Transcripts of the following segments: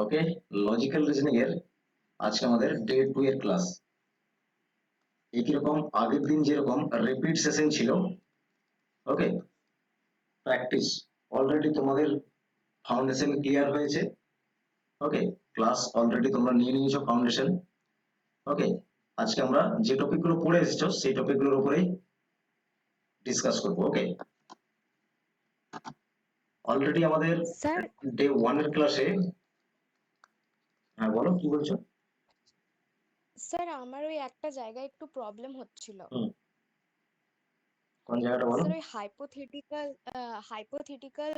ওকে, logical reasoning এর আজকে আমাদের ডে 2 এর ক্লাস। একই রকম আগের দিন যেরকম রিপিট সেশন ছিল, ওকে, প্র্যাকটিস অলরেডি তোমাদের ফাউন্ডেশন ক্লিয়ার হয়েছে। ওকে, ক্লাস অলরেডি তোমরা নিয়ে নিয়েছো ফাউন্ডেশন। ওকে, আজকে আমরা যে টপিকগুলো পড়ে এসেছো সেই টপিকগুলোর উপরেই ডিসকাস করবো। ওকে, অলরেডি আমাদের স্যার ডে 1 এর ক্লাসে, হ্যাঁ বলো কি বলছো। স্যার আমার ওই একটা জায়গায় একটু প্রবলেম হচ্ছিল। হুম, কোন জায়গাটা বলো। স্যার ওই হাইপোথেটিক্যাল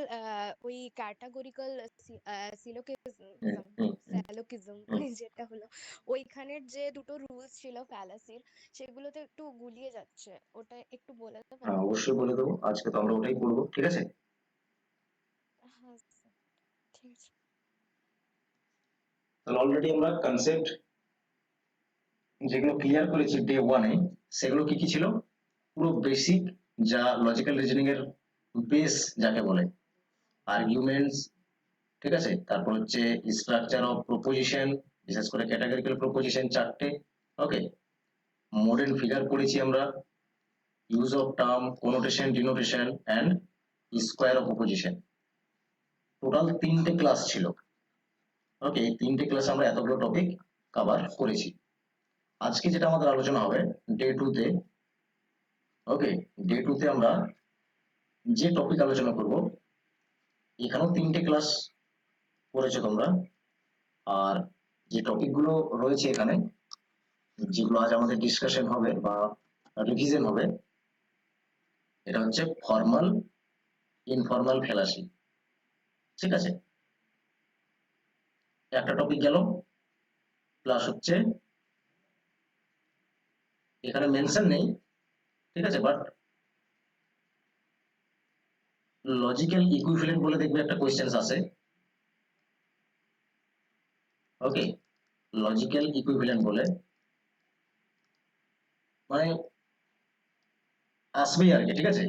ওই ক্যাটাগরিক্যাল হুম সিলোকিজম হুম হুম স্যালোকিজম হুম। যেটা হলো, ওইখানের যে দুটো রুলস ছিল ফ্যালাসির, সেগুলোতে একটু গুলিয়ে যাচ্ছে। ওটা একটু বলে দেবেন? হ্যাঁ অবশ্যই বলে দেবো, আজকে তো আমরা ওটাই পড়বো, ঠিক আছে। হ্যাঁ স্যার, ঠিক আছে। তাহলে অলরেডি আমরা কনসেপ্ট যেগুলো ক্লিয়ার করেছি ডে 1 এ, সেগুলো কি কি ছিল? পুরো বেসিক, যা লজিক্যাল রিজনিং এর বেস যাকে বলে, আর্গুমেন্টস, ঠিক আছে, তারপর হচ্ছে স্ট্রাকচার অফ প্রপোজিশন, বিশেষ করে ক্যাটাগরিক্যাল প্রপোজিশন চারটে। ওকে, মডেল ফিগার পড়েছি আমরা, use of term, connotation, denotation and square of opposition. Total 3টে ক্লাস ছিল। ওকে, এই 3টে ক্লাস আমরা এতগুলো টপিক কভার করেছি। আজকে যেটা আমাদের আলোচনা হবে ডে 2 তে, ওকে, ডে 2 তে আমরা যে টপিক আলোচনা করব, এখানেও 3টে ক্লাস করেছো তোমরা। আর যে টপিকগুলো রয়েছে এখানে, যেগুলো আজ আমাদের ডিসকাশন হবে বা রিভিশন হবে, এটা হচ্ছে ফর্মাল, ইনফর্মাল ফ্যালাসি। ঠিক আছে, একটা টপিক গেল, প্লাস হচ্ছে এখানে মেনশন নেই, ঠিক আছে, বাট লজিক্যাল ইকুইভ্যালেন্ট বলে দেখবে একটা কোয়েশ্চেন আছে। ওকে, লজিক্যাল ইকুইভ্যালেন্ট বলে মানে আসবেই আর কি, ঠিক আছে।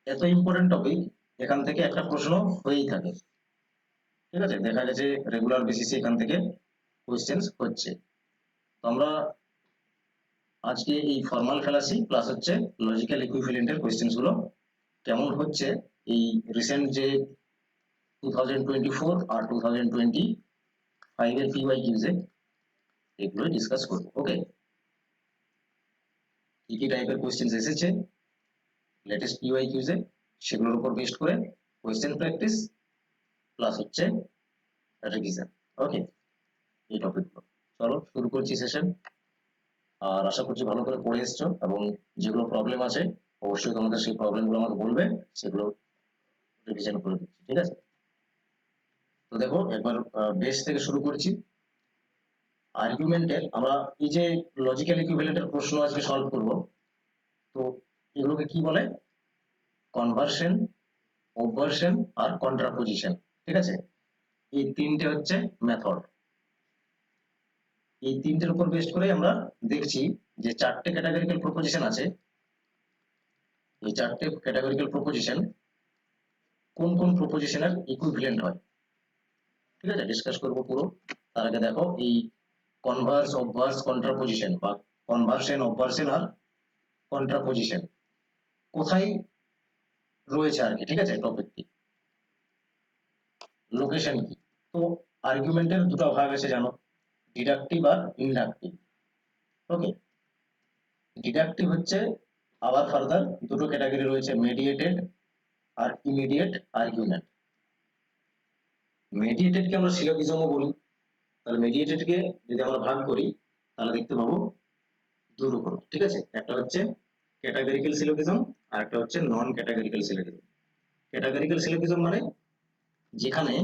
এত ইম্পর্টেন্ট টপিক, এখান থেকে একটা প্রশ্ন হয়েই থাকে, ঠিক আছে, দেখা গেছে রেগুলার বেসিসে এখান থেকে কোয়েশ্চেন হচ্ছে। তো আমরা আজকে এই ফর্মাল ফ্যালাসি প্লাস হচ্ছে লজিক্যাল ইকুইভ্যালেন্টের কোয়েশ্চেন গুলো কেমন হচ্ছে এই রিসেন্ট যে 2024 আর 2025 এর পিওয়াই কিউজে, এগুলো ডিসকাস করবো। ওকে, কি কি টাইপের কোয়েশ্চেন এসেছে লেটেস্ট পিওয়াই কিউজে, সেগুলোর উপর বেস্ট করে কোয়েশ্চেন প্র্যাকটিস প্লাস হচ্ছে রিভিশন। ওকে, এই টপিকগুলো চলো শুরু করছি সেশন। আর আশা করছি ভালো করে পড়ে এসছো, এবং যেগুলো প্রবলেম আছে অবশ্যই তোমাদের সেই প্রবলেমগুলো আমাকে বলবে, সেগুলো রিভিশন করে দিচ্ছি, ঠিক আছে। তো দেখো একবার বেস থেকে শুরু করছি। আর্গুমেন্টের আমরা এই যে লজিক্যাল ইকুইভ্যালেন্টের প্রশ্ন আজকে সলভ করব। তো এগুলোকে কি বলে? কনভার্সন, অবভার্সন আর কন্ট্রাপোজিশন, ঠিক আছে। এই তিনটে হচ্ছে মেথড। এই তিনটের উপর বেস্ট করে আমরা দেখছি যে চারটে ক্যাটাগরিক্যাল প্রপোজিশন আছে। এই চারটে ক্যাটাগরিক্যাল প্রপোজিশন কোন কোন প্রপোজিশনের ইকুইভ্যালেন্ট হয়, ঠিক আছে, ডিসকাস করব পুরো। তার আগে দেখো এই কনভার্স, অবভার্স, কন্ট্রাপোজিশন বা কনভার্সন, অবভার্সন আর কন্ট্রাপোজিশন কোথায় রয়েছে আর কি, ঠিক আছে, টপিকটি লোকেশন কি। তো আর্গুমেন্টের দুটো ভাগ আছে জানো, ডিডাকটিভ আর ইনডাকটিভ। ওকে, ডিডাকটিভ হচ্ছে আবার ফার্দার দুটো ক্যাটাগরি রয়েছে, মেডিয়েটেড আর ইমিডিয়েট আর্গুমেন্ট। মেডিয়েটেড কে আমরা সিলোগিজমও বলি। তাহলে মেডিয়েটেড কে যদি আমরা ভাগ করি, তাহলে দেখতে পাবো দুরকম, ঠিক আছে। একটা হচ্ছে ক্যাটাগরিক্যাল সিলোগিজম আর একটা হচ্ছে নন ক্যাটাগরিক্যাল সিলোগিজম। ক্যাটাগরিক্যাল সিলোগিজম মানে যেখানে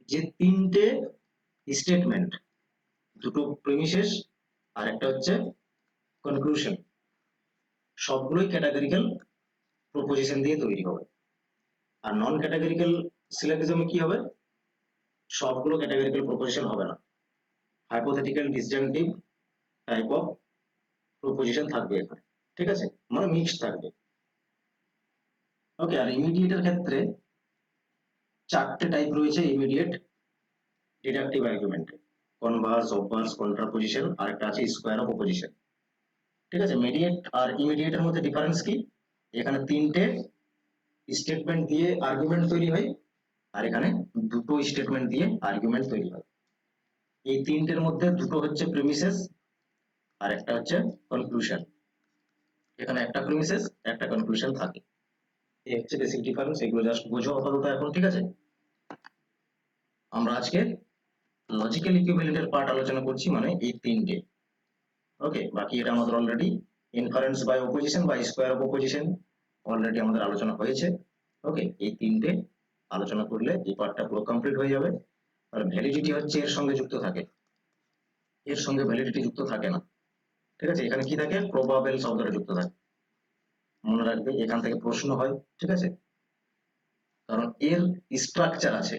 যে তিনটে স্টেটমেন্ট, দুটো প্রেমিসেস আর একটা হচ্ছে কনক্লুশন, সবগুলোই ক্যাটাগরিক্যাল প্রপোজিশন দিয়ে তৈরি হবে। আর নন ক্যাটাগরিক্যাল সিলোগিজমে কি হবে? সবগুলো ক্যাটাগরিক্যাল প্রপোজিশন হবে না, hypothetical, disjunctive type of proposition থাকবে এখানে, ঠিক আছে, মানে মিক্সড থাকবে। ওকে, আর ইমিডিয়েটের ক্ষেত্রে চারটে টাইপ রয়েছে ইমিডিয়েট ডিডাকটিভ আর্গুমেন্টে: কনভার্স, অবভার্স, কন্ট্রাপোজিশন, আর একটা আছে স্কোয়ার অফ অপোজিশন। ঠিক আছে, মিডিয়েট আর ইমিডিয়েটের মধ্যে ডিফারেন্স কি? এখানে তিনটে স্টেটমেন্ট দিয়ে আর্গুমেন্ট তৈরি হয়, আর এখানে দুটো স্টেটমেন্ট দিয়ে আর্গুমেন্ট তৈরি হয়। এই তিনটের মধ্যে দুটো হচ্ছে প্রিমিসেস আর একটা হচ্ছে কনক্লুশন। এখানে একটা প্রিমিসেস একটা কনক্লুশন থাকে। এই হচ্ছে বেসিক ডিফারেন্স, এগুলো জাস্ট বোঝো আপাতত এখন। ঠিক আছে, আমরা আজকে লজিক্যাল ইকুইভ্যালেন্টের পার্ট আলোচনা করছি, মানে এই তিনটে। ওকে, বাকি এটা আমাদের অলরেডি ইনফারেন্স বাই অপোজিশন বা স্কোয়ার অফ অপোজিশন অলরেডি আমাদের আলোচনা হয়েছে। ওকে, এই তিনটে আলোচনা করলে এই পার্টটা পুরো কমপ্লিট হয়ে যাবে। আর ভ্যালিডিটি হচ্ছে এর সঙ্গে যুক্ত থাকে, এর সঙ্গে ভ্যালিডিটি যুক্ত থাকে না। ঠিক আছে, এখানে কি থাকে? প্রবাবেল শব্দটা যুক্ত থাকে। মনে রাখবে, এখান থেকে প্রশ্ন হয়। ঠিক আছে, কারণ এর স্ট্রাকচার আছে।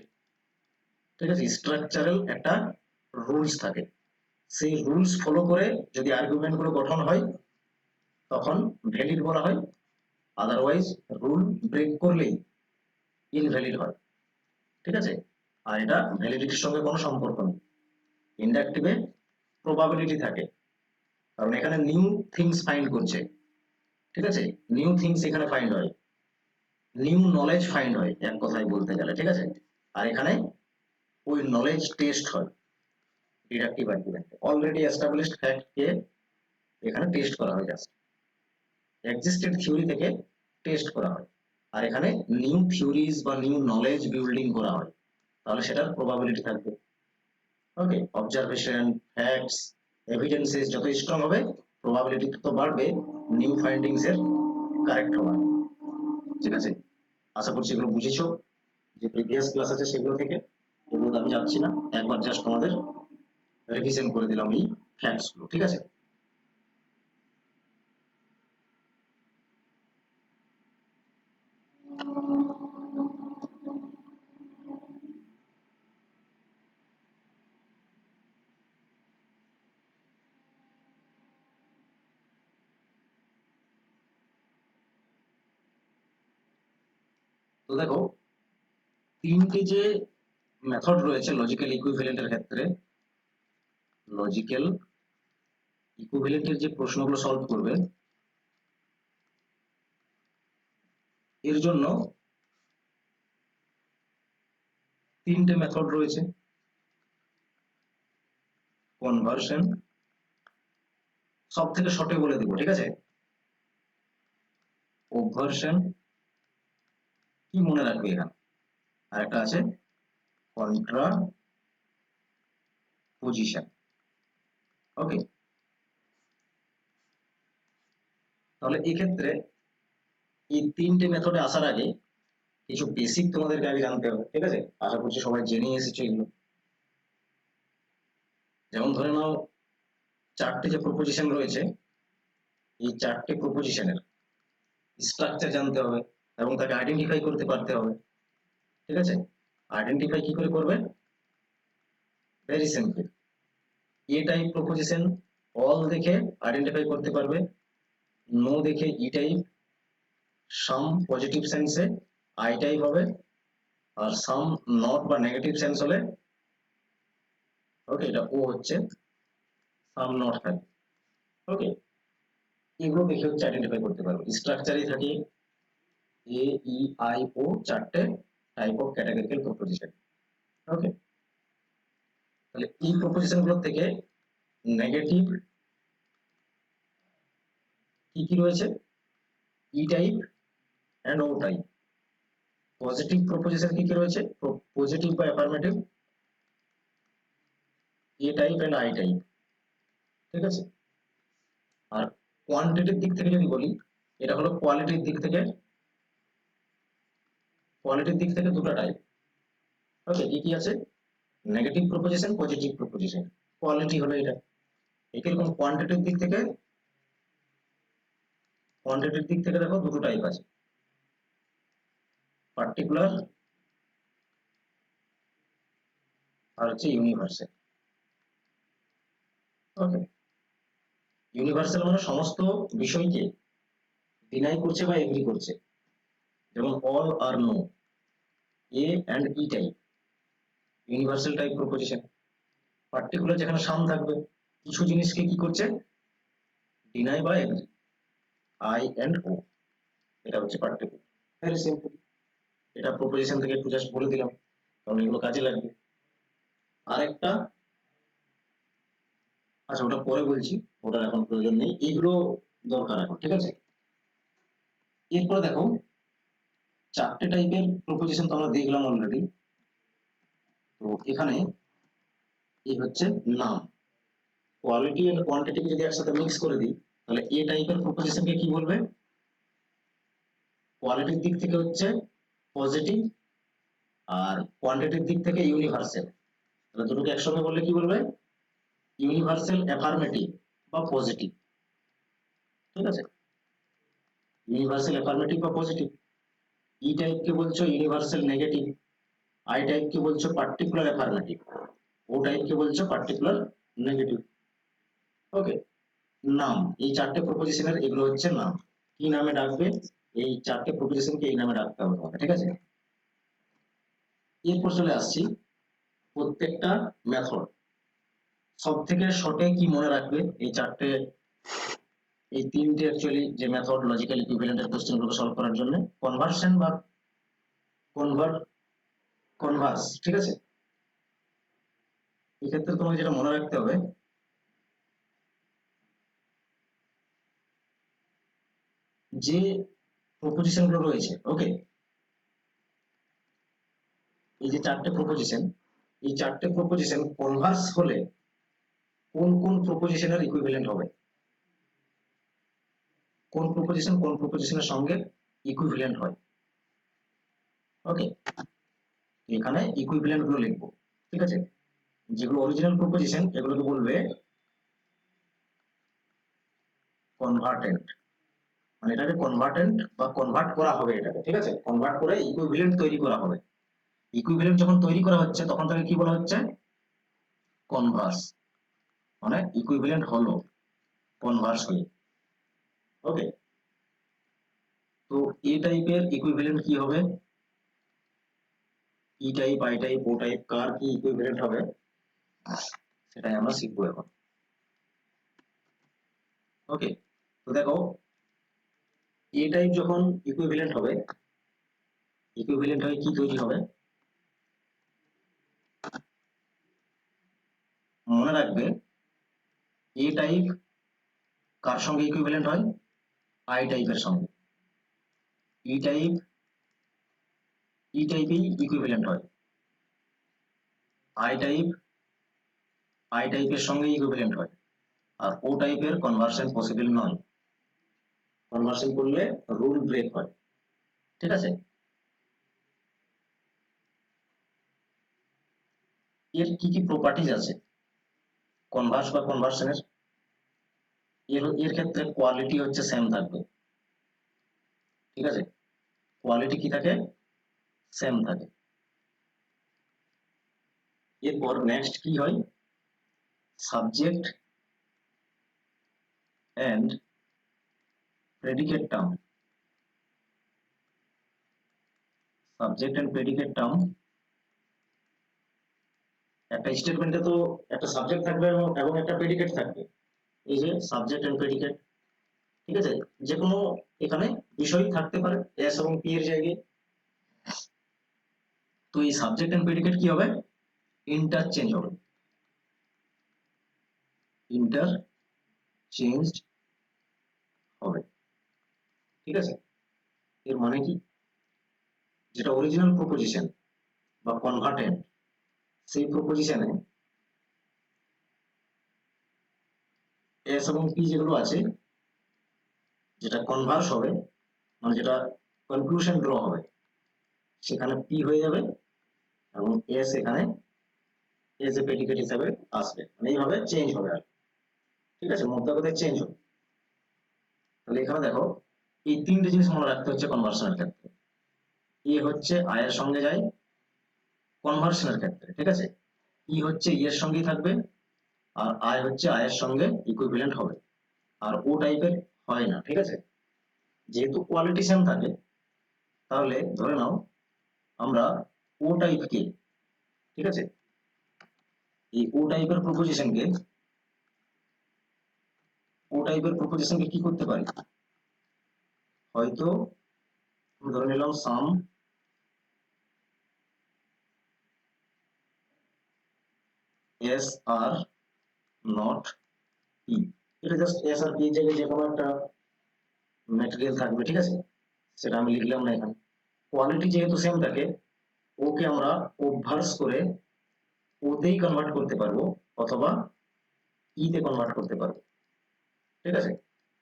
ঠিক আছে, স্ট্রাকচারাল একটা রুলস থাকে, সেই রুলস ফলো করে যদি আর্গুমেন্ট গুলো গঠন হয় তখন ভ্যালিড বলা হয়, আদারওয়াইজ রুল ব্রেক করলেই ইনভ্যালিড হয়। ঠিক আছে, আর এটা ভ্যালিডিটির সঙ্গে কোনো সম্পর্ক নেই। ইন্ডাকটিভে প্রবাবিলিটি থাকে, কারণ এখানে নিউ থিংস ফাইন্ড করছে। ঠিক আছে, নিউ থিংস এখানে ফাইন্ড হয়, নিউ নলেজ ফাইন্ড হয় এক কথায় বলতে গেলে। ঠিক আছে, আর এখানে ওই নলেজ টেস্ট হয়। Deductive argument already established fact কে এখানে টেস্ট করা হয়, জাস্ট এক্সিস্টেড থিওরি থেকে টেস্ট করা হয়। আর এখানে নিউ থিওরিজ বা নিউ নলেজ বিল্ডিং করা হয়, তাহলে সেটার প্রবাবিলিটি থাকবে। ওকে, অবজারভেশন, ফ্যাক্টস, এভিডেন্সেস যত স্ট্রং হবে প্রবাবিলিটি তত বাড়বে নিউ ফাইন্ডিংস এর কারেক্ট হওয়ার। ঠিক আছে, আশা করছি এগুলো বুঝেছো। যে প্রিভিয়াস ক্লাস আছে সেগুলো থেকে, এগুলো আমি যাচ্ছি না, একবার জাস্ট তোমাদের রিভিশন করে দিলাম এই ফ্যাক্টস গুলো। ঠিক আছে, তো দেখো, তিনটে যে মেথড রয়েছে লজিক্যাল ইকুইভ্যালেন্টের ক্ষেত্রে, লজিক্যাল ইকুইভ্যালেন্টের যে প্রশ্নগুলো সলভ করবে এর জন্য তিনটে মেথড রয়েছে: কনভার্সন, সব থেকে শর্টে বলে দেবো। ঠিক আছে, অবভার্সন, কি মনে রাখবে এখানে, আর একটা আছে কন্ট্রা পজিশন। ওকে, তাহলে এক্ষেত্রে এই তিনটে মেথডে আসার আগে কিছু বেসিক তোমাদেরকে আগে জানতে হবে। ঠিক আছে, আশা করছি সবাই জেনে এসেছো এগুলো। যেমন ধরে নাও, চারটে যে প্রপোজিশন রয়েছে, এই চারটে প্রপোজিশনের স্ট্রাকচার জানতে হবে এবং তাকে আইডেন্টিফাই করতে পারতে হবে। ঠিক আছে, আইডেন্টিফাই কি করে করবে? Very simple, A type proposition all দেখে আইডেন্টিফাই করতে পারবে, নো দেখে ই টাইপ, সাম পজিটিভ সেন্সে আই টাইপ হবে, আর সাম নট বা নেগেটিভ সেন্স হলে ওকে এটা ও হচ্ছে, সাম নট থাকে। ওকে, এগুলো দেখে হচ্ছে আইডেন্টিফাই করতে পারবে। স্ট্রাকচারই থাকে এ, ই, আই, ও, চারটে type of categorical proposition. Okay, তাহলে এই প্রপোজিশন গুলো থেকে নেগেটিভ কি কি রয়েছে? E type and O type. Positive proposition কি কি রয়েছে? পজিটিভ বা affirmative, A type and I type. ঠিক আছে, আর কোয়ান্টিটির দিক থেকে যদি বলি, এটা হলো কোয়ালিটির দিক থেকে, কোয়ালিটির দিক থেকে দুটো টাইপ। ওকে, কি কি আছে? Negative proposition, positive proposition. Quality হলো এটা। এরকম কোয়ান্টিটির দিক থেকে, কোয়ান্টিটির দিক থেকে দেখো দুটো টাইপ আছে, পার্টিকুলার আর হচ্ছে ইউনিভার্সাল। ওকে, ইউনিভার্সাল মানে সমস্ত বিষয়কে ডিনাই করছে বা এগ্রি করছে, যেমন অল আর no, A and E type, universal type proposition. Particular যেখানে সাম থাকবে, কিছু জিনিসকে কি করছে, ডিনাই বা এগ্রি, আই অ্যান্ড ও, এটা হচ্ছে পার্টিকুলার। ভেরি সিম্পল, এটা প্রপোজিশন থেকে একটু জাস্ট বলে দিলাম, কারণ এগুলো কাজে লাগবে। আরেকটা, আচ্ছা ওটা পরে বলছি, ওটার এখন প্রয়োজন নেই, এগুলো দরকার এখন, ঠিক আছে। এরপরে দেখো, চারটে টাইপের প্রপোজিশন তো আমরা দেখলাম অলরেডি। তো এখানে এই হচ্ছে নাম, কোয়ালিটি এন্ড কোয়ান্টিটি যদি একসাথে মিক্স করে দিই, তাহলে এ টাইপের প্রপোজিশনকে কি বলবে, কোয়ালিটির দিক থেকে হচ্ছে পজিটিভ, আর কোয়ান্টিটির দিক থেকে ইউনিভার্সাল। তাহলে দুটোকে একসঙ্গে বললে কি বলবে, ইউনিভার্সাল অ্যাফার্মেটিভ বা পজিটিভ, ঠিক আছে, ইউনিভার্সাল অ্যাফার্মেটিভ বা পজিটিভ। ই টাইপ কে বলছো ইউনিভার্সাল নেগেটিভ, আই টাইপ কে বলছো পার্টিকুলার অ্যাফার্মেটিভ, ও টাইপ কে বলছো পার্টিকুলার নেগেটিভ। ওকে, নাম, এই চারটে প্রপোজিশনের এগুলো হচ্ছে নাম। কি নামে ডাকবে, এই চারটে প্রপোজিশনকে এই নামে ডাকতে হবে তোমাকে, ঠিক আছে। এরপর চলে আসছি প্রত্যেকটা মেথড, সব থেকে শর্টে কি মনে রাখবে এই চারটে, এই তিনটে অ্যাকচুয়ালি যে মেথড লজিক্যাল ইকুইভ্যালেন্টের কোশ্চেন গুলো সলভ করার জন্য, কনভার্সন বা কনভার্ট, কনভার্স, ঠিক আছে। এক্ষেত্রে তোমাকে যেটা মনে রাখতে হবে, যে প্রপোজিশন গুলো রয়েছে, ওকে, এই যে চারটে প্রপোজিশন, এই চারটে প্রপোজিশন কনভার্স হলে কোন কোন প্রপোজিশনের ইকুইভ্যালেন্ট হবে, কোন প্রপোজিশন কোন প্রপোজিশনের সঙ্গে ইকুইভ্যালেন্ট হয়। ওকে, এখানে ইকুইভ্যালেন্ট গুলো লিখবো, ঠিক আছে। যেগুলো অরিজিনাল প্রপোজিশন এগুলোকে বলবে কনভার্টেন্ট, মানে এটাকে কনভার্টেন্ট বা কনভার্ট করা হবে এটাকে, ঠিক আছে, কনভার্ট করে ইকুইভ্যালেন্ট তৈরি করা হবে। ইকুইভ্যালেন্ট যখন তৈরি করা হচ্ছে তখন তাকে কি বলা হচ্ছে, কনভার্স, মানে ইকুইভ্যালেন্ট হলো কনভার্স হয়ে। ওকে, তো এ টাইপের ইকুইভ্যালেন্ট কি হবে, E type, I type, O type, কার কি ইকুইভ্যালেন্ট হবে সেটাই আমরা শিখবো এখন। ওকে, তো দেখো, এ টাইপ যখন ইকুইভ্যালেন্ট হবে, ইকুইভ্যালেন্ট হয়ে কি তৈরি হবে, মনে রাখবে এ টাইপ কার সঙ্গে ইকুইভ্যালেন্ট হয়, আই টাইপের সঙ্গে। ই টাইপ ই টাইপেই ইকুইভ্যালেন্ট হয়, আই টাইপ আই টাইপের সঙ্গে ইকুইভ্যালেন্ট হয়, আর ও টাইপের কনভার্সন পসিবল নয়, কনভার্সন করলে রুল ব্রেক হয়, ঠিক আছে। এর কি কি প্রপার্টিজ আছে কনভার্স বা কনভার্সনের, এর ক্ষেত্রে কোয়ালিটি হচ্ছে সেম থাকবে, ঠিক আছে, কোয়ালিটি কি থাকে, সেম থাকে। এরপর নেক্সট কি হয়, subject and predicate term, subject and predicate term, একটা স্টেটমেন্টে তো একটা সাবজেক্ট থাকবে এবং একটা প্রেডিকেট থাকবে, এই যে সাবজেক্ট এন্ড প্রেডিকেট, ঠিক আছে, যে কোনো এখানে বিষয় থাকতে পারে এস এবং পি এর জায়গায়। তো এই সাবজেক্ট এন্ড প্রেডিকেট কি হবে, ইন্টারচেঞ্জ হবে, ইন্টারচেঞ্জড হবে, ঠিক আছে। এর মানে কি, যেটা অরিজিনাল প্রপোজিশন বা কনভার্টেন্ট, সেই প্রপোজিশনে এস এবং পি যেগুলো আছে, যেটা কনভার্স হবে, মানে যেটা কনক্লুশন ড্র হবে, সেখানে পি হয়ে যাবে এবং এস এখানে এস এ প্রেডিকেট হিসাবে আসবে, মানে এইভাবে চেঞ্জ হবে আর, ঠিক আছে, মোদ্দা কথায় চেঞ্জ হবে। তাহলে এখানে দেখো, এই তিনটে জিনিস মনে রাখতে হচ্ছে কনভার্সনের ক্ষেত্রে, এ হচ্ছে আই এর সঙ্গে যায় কনভার্সনের ক্ষেত্রে, ঠিক আছে, ই হচ্ছে ই এর সঙ্গেই থাকবে, আর আই হচ্ছে আই এর সঙ্গে ইকুইভ্যালেন্ট হবে, আর ও টাইপের হয় না, ঠিক আছে, যেহেতু কোয়ালিটি সেম থাকে তাহলে ধরে নাও আমরা ও টাইপকে, ঠিক আছে, এই ও টাইপের প্রপোজিশনকে কি করতে পারি, হয়তো আমি ধরে নিলাম সাম এস আর নট পি, এটা জাস্ট এস আর পি এর জায়গায় যে কোনো একটা ম্যাটেরিয়াল থাকবে, ঠিক আছে, সেটা আমি লিখলাম না এখানে। কোয়ালিটি যেহেতু সেম থাকে, ওকে আমরা অভ্যাস করে ওতেই কনভার্ট করতে পারবো অথবা ইতে কনভার্ট করতে পারবো, ঠিক আছে।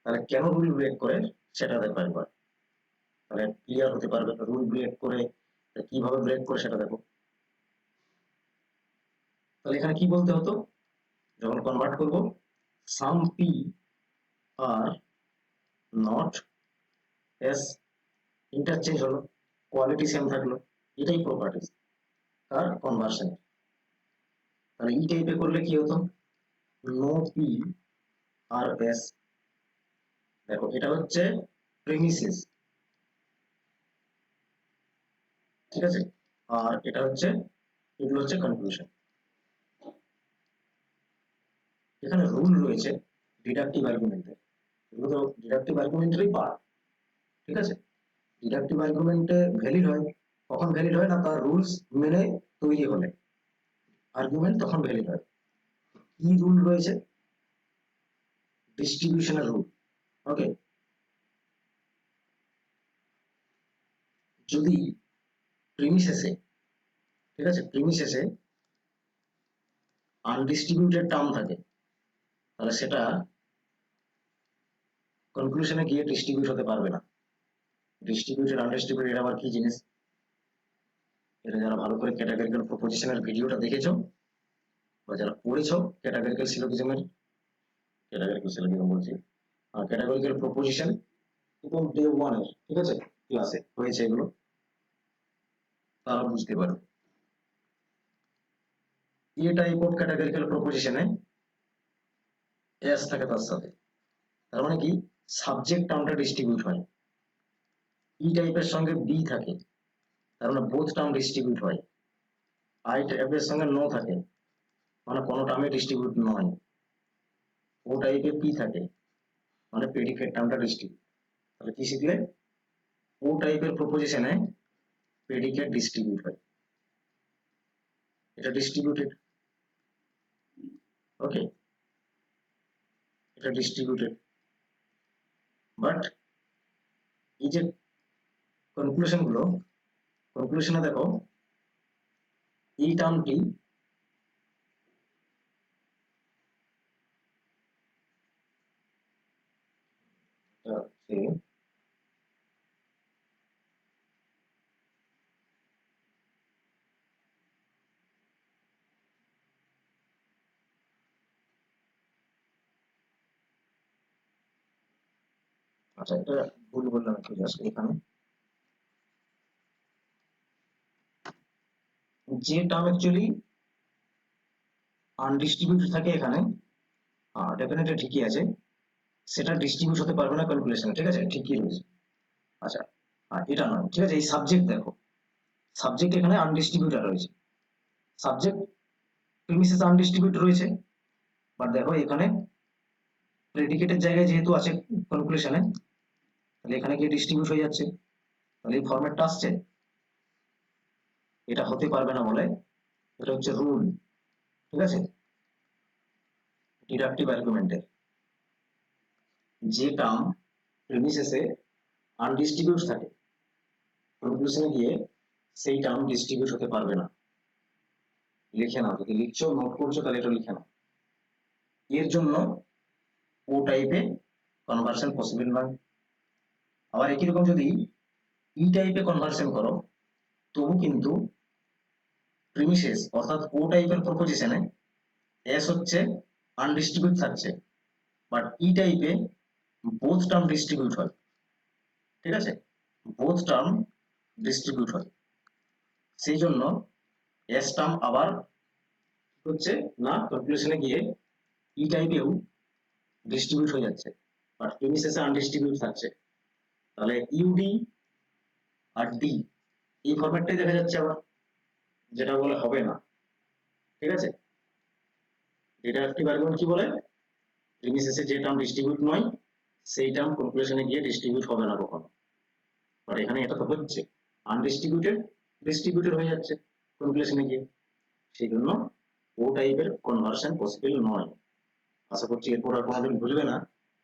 তাহলে কেন রুল ব্রেক করে সেটা দেখো একবার, তাহলে ক্লিয়ার হতে পারবে। রুল ব্রেক করে কিভাবে ব্রেক করে সেটা দেখো। তাহলে এখানে কি বলতে হতো, যখন কনভার্ট করব, some P are not S, interchange হলো, কোয়ালিটি সেম থাকলো, এটাই প্রপার্টিজ তার কনভার্সন। তাহলে ই টাইপে করলে কি হতো, নো পি আর এস, দেখো এটা হচ্ছে প্রেমিসিস, ঠিক আছে, আর এটা হচ্ছে, এগুলো হচ্ছে কনক্লুশন। এখানে রুল রয়েছে ডিডাকটিভ আর্গুমেন্টের, এগুলো তো ডিডাকটিভ আর্গুমেন্টেরই পার্ট, ঠিক আছে। ডিডাকটিভ আর্গুমেন্টে ভ্যালিড হয়, কখন ভ্যালিড হয় না, তার রুলস মেনে তৈরি হলে আর্গুমেন্ট তখন ভ্যালিড হয়। কি রুল রয়েছে, ডিস্ট্রিবিউশনের রুল, ওকে। যদি প্রিমিসেসে, ঠিক আছে, প্রিমিসেসে আনডিস্ট্রিবিউটেড টার্ম থাকে, তাহলে সেটা কনক্লুশনে গিয়ে ডিস্ট্রিবিউট হতে পারবে না। ডিস্ট্রিবিউটেড আনডিস্ট্রিবিউটেড আবার কি জিনিস, এটা যারা ভালো করে ক্যাটাগরিক্যাল প্রপোজিশনের ভিডিওটা দেখেছো বা যারা পড়েছো ক্যাটাগরিক্যাল সিলোজিজমের, ক্যাটাগরিক্যাল সিলোজিজম বলছি, ক্যাটাগরিক্যাল প্রপোজিশন এবং ডে ওয়ানের, ঠিক আছে, ক্লাসে হয়েছে এগুলো, তারা বুঝতে পারবে। এ টাইপ অফ ক্যাটাগরিক্যাল প্রপোজিশনে এস থাকে তার সাথে, তার মানে কি সাবজেক্ট টার্মটা ডিস্ট্রিবিউট হয়। ই টাইপের সঙ্গে বি থাকে, তার মানে বোথ টার্ম ডিস্ট্রিবিউট হয়। আই টাইপের সঙ্গে নো থাকে, মানে কোনো টার্মে ডিস্ট্রিবিউট নয়। ও টাইপে পি থাকে, মানে প্রেডিকেট টার্মটা ডিস্ট্রিবিউট। তাহলে কি শিখলে, ও টাইপের প্রপোজিশনে প্রেডিকেট ডিস্ট্রিবিউট হয়, এটা ডিস্ট্রিবিউটেড, ওকে, এটা ডিস্ট্রিবিউটেড। বাট এই যে কনক্লুশন গুলো, কনক্লুশনে দেখো এই টার্মটি আচ্ছা এটা ভুল বললাম একটু, জাস্ট এখানে যে টার্ম অ্যাকচুয়ালি আনডিস্ট্রিবিউটেড থাকে এখানে, ডেফিনেটলি ঠিকই আছে, সেটা ডিস্ট্রিবিউট হতে পারবে না ক্যালকুলেশনে, ঠিক আছে, ঠিকই রয়েছে। আচ্ছা, আর এটা নয়, ঠিক আছে, এই সাবজেক্ট দেখো, সাবজেক্ট এখানে আনডিস্ট্রিবিউটেড রয়েছে, সাবজেক্ট প্রিমিসেস আনডিস্ট্রিবিউটেড রয়েছে, বাট দেখো এখানে প্রেডিকেটের জায়গায় যেহেতু আছে কনক্লুশনে, তাহলে এখানে গিয়ে ডিস্ট্রিবিউট হয়ে যাচ্ছে, তাহলে এই ফরম্যাটটা আসছে, এটা হতে পারবে না বলে এটা হচ্ছে রুল, ঠিক আছে। ডিডাকটিভ আর্গুমেন্টের যে টার্ম প্রিমিসেসে আনডিস্ট্রিবিউট থাকে, কনক্লুশনে গিয়ে সেই টার্ম ডিস্ট্রিবিউট হতে পারবে না। লিখে নাও, যদি লিখছো নোট করছো তাহলে এটা লিখে নাও। এর জন্য ও টাইপে কনভার্সন পসিবল নয়। আবার একই রকম যদি ই টাইপে কনভার্সন করো, তবু কিন্তু প্রিমিসেস অর্থাৎ ও টাইপের প্রপোজিশনে এস হচ্ছে আনডিস্ট্রিবিউট থাকছে, বাট ই টাইপে বোথ টার্ম ডিস্ট্রিবিউট হয়, ঠিক আছে, বোথ টার্ম ডিস্ট্রিবিউট হয়। সেই জন্য এস টার্ম আবার হচ্ছে না কনক্লুশনে গিয়ে ই টাইপেও ডিস্ট্রিবিউট হয়ে যাচ্ছে, বাট প্রিমিসেসে আনডিস্ট্রিবিউট থাকছে। তাহলে ইউডি আর ডি, এই ফরম্যাটটাই দেখা যাচ্ছে আবার, যেটা বলে হবে না। ঠিক আছে, ডিডাক্টিভ আর্গুমেন্ট কি বলে, প্রিমিসেসে যে টার্ম ডিস্ট্রিবিউট নয় সেই টার্ম কনক্লুশনে গিয়ে ডিস্ট্রিবিউট হবে না কখনো। আর এখানে এটা তো হচ্ছে আনডিস্ট্রিবিউটেড, ডিস্ট্রিবিউটেড হয়ে যাচ্ছে কনক্লুশনে গিয়ে, সেই জন্য ও টাইপের কনভার্সন পসিবল নয়। আশা করছি এরপর আর কোনোদিন ভুলবে না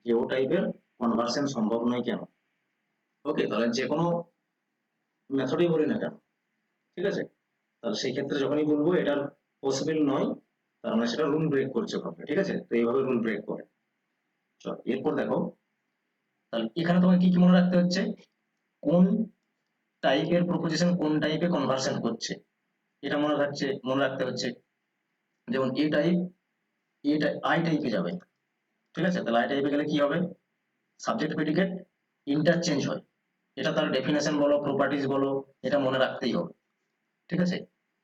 যে ও টাইপের কনভার্সন সম্ভব নয় কেন। ওকে, তাহলে যে কোনো মেথডই বলি না কেন, ঠিক আছে, তাহলে সেই ক্ষেত্রে যখনই বলবো এটা পসিবল নয়, তার মানে সেটা রুল ব্রেক করছে ওখানে। ঠিক আছে, তো এইভাবে রুল ব্রেক করে। চল এরপর দেখো, তাহলে এখানে তোমাকে কি কি মনে রাখতে হচ্ছে, কোন টাইপের প্রপোজিশন কোন টাইপে কনভার্সন হচ্ছে এটা মনে রাখতে হচ্ছে। যেমন এ টাইপ, আই টাইপে যাবে, ঠিক আছে, তাহলে আই টাইপে গেলে কি হবে, সাবজেক্ট প্রেডিকেট ইন্টারচেঞ্জ হয়, এটা তার ডেফিনেশন বলো প্রপার্টিজ বলো, এটা মনে রাখতেই হবে। ঠিক আছে,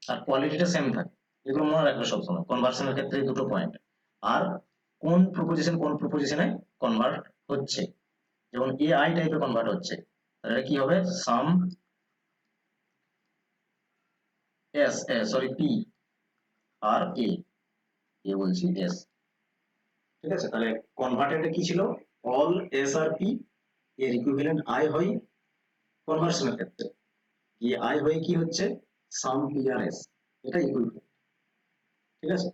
আর কোয়ালিটিটা সেম থাকে, এগুলো মনে রাখবে সবসময় কনভার্সনের ক্ষেত্রে, এই দুটো পয়েন্ট। আর কোন প্রপোজিশনে কনভার্ট হচ্ছে, যেমন এ আই টাইপে কনভার্ট হচ্ছে, তাহলে কি হবে, সাম এস, সরি পি আর এ বলছি এস। ঠিক আছে, তাহলে কনভার্টেন্টে কি ছিল, অল এস আর পি, এর ইকুইভ্যালেন্ট আই হয় কনভার্সনের ক্ষেত্রে, এই আই হয়ে কি হচ্ছে, সাম পি আর এস, এটা ইকুইভ্যালেন্ট। ঠিক আছে,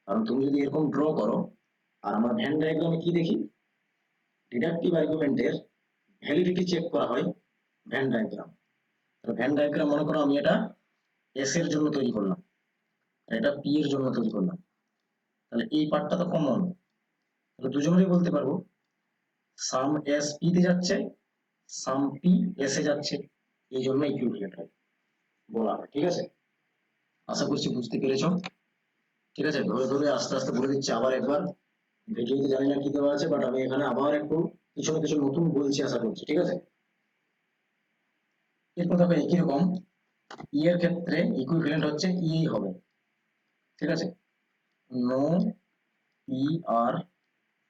কারণ তুমি যদি এরকম ড্র করো, আর আমরা ভেন ডায়াগ্রামে কি দেখি, ডিডাক্টিভ আর্গুমেন্টের ভ্যালিডিটি চেক করা হয় ভেন ডায়াগ্রাম। ভেন ডায়াগ্রাম মনে করো আমি এটা এস এর জন্য তৈরি করলাম, আর এটা পি এর জন্য তৈরি করলাম, তাহলে এই পার্টটা তো কমন, তাহলে দুজনেরই বলতে পারবো সাম এস পি তে যাচ্ছে, সাম পি এস এ যাচ্ছে, এই জন্য ইকুইভ্যালেন্ট হয় বলা হয়। ঠিক আছে, আশা করছি বুঝতে পেরেছো। ঠিক আছে, ধরে ধরে আস্তে আস্তে বলে দিচ্ছি আবার একবার, ভিডিওতে জানি না কি দেওয়া আছে, বাট আমি এখানে আবার একটু কিছু না কিছু নতুন বলছি আশা করছি। ঠিক আছে, এরপর দেখো একই রকম ই এর ক্ষেত্রে ইকুইভ্যালেন্ট হচ্ছে ই হবে। ঠিক আছে, no P R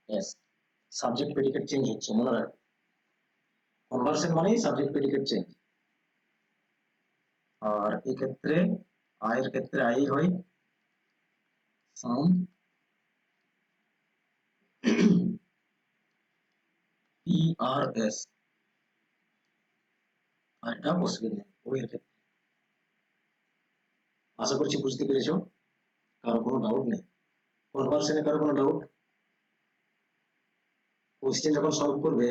S, subject predicate change হচ্ছে, মনে রাখবে, কনভার্সন মানেই সাবজেক্ট প্রেডিকেট চেঞ্জ। আর এই ক্ষেত্রে আই এর ক্ষেত্রে আই হয় সাম পি আর এস, আর এটা পসিবল নেই ও এর ক্ষেত্রে। আশা করছি বুঝতে পেরেছো, কারো কোনো ডাউট নেই, কনভার্সনে কারো কোনো ডাউট, কোশ্চেন যখন সলভ করবে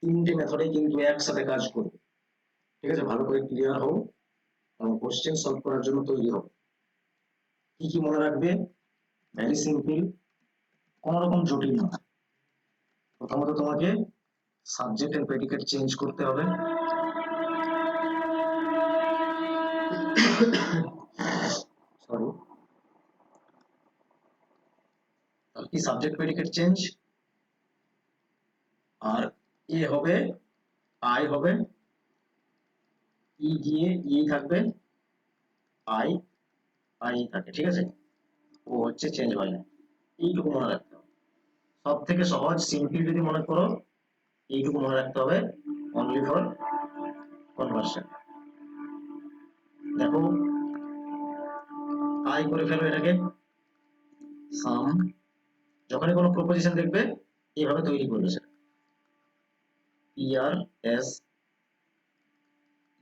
তিনটে মেথডে কিন্তু একসাথে কাজ করবে। ঠিক আছে, ভালো করে ক্লিয়ার হও এবং কোশ্চেন সলভ করার জন্য তৈরি হও। কি কি মনে রাখবে, ভেরি সিম্পল, কোন রকম জটিল না। প্রথমত তোমাকে সাবজেক্ট এন্ড প্রেডিকেট চেঞ্জ করতে হবে, সরি, কি সাবজেক্ট প্রেডিকেট চেঞ্জ, আর এ হবে আই হবে, ই গিয়ে ই থাকবে, আই আই থাকে। ঠিক আছে, ও হচ্ছে চেঞ্জ হয় না, এইটুকু মনে রাখতে হবে। সব থেকে সহজ সিম্পল যদি মনে করো, এইটুকু মনে রাখতে হবে, অনলি ফর কনভার্সন। দেখো আই করে ফেলো এটাকে সাম, যখনই কোনো প্রপোজিশন দেখবে এইভাবে তৈরি করবে সেটা, পি আর এস,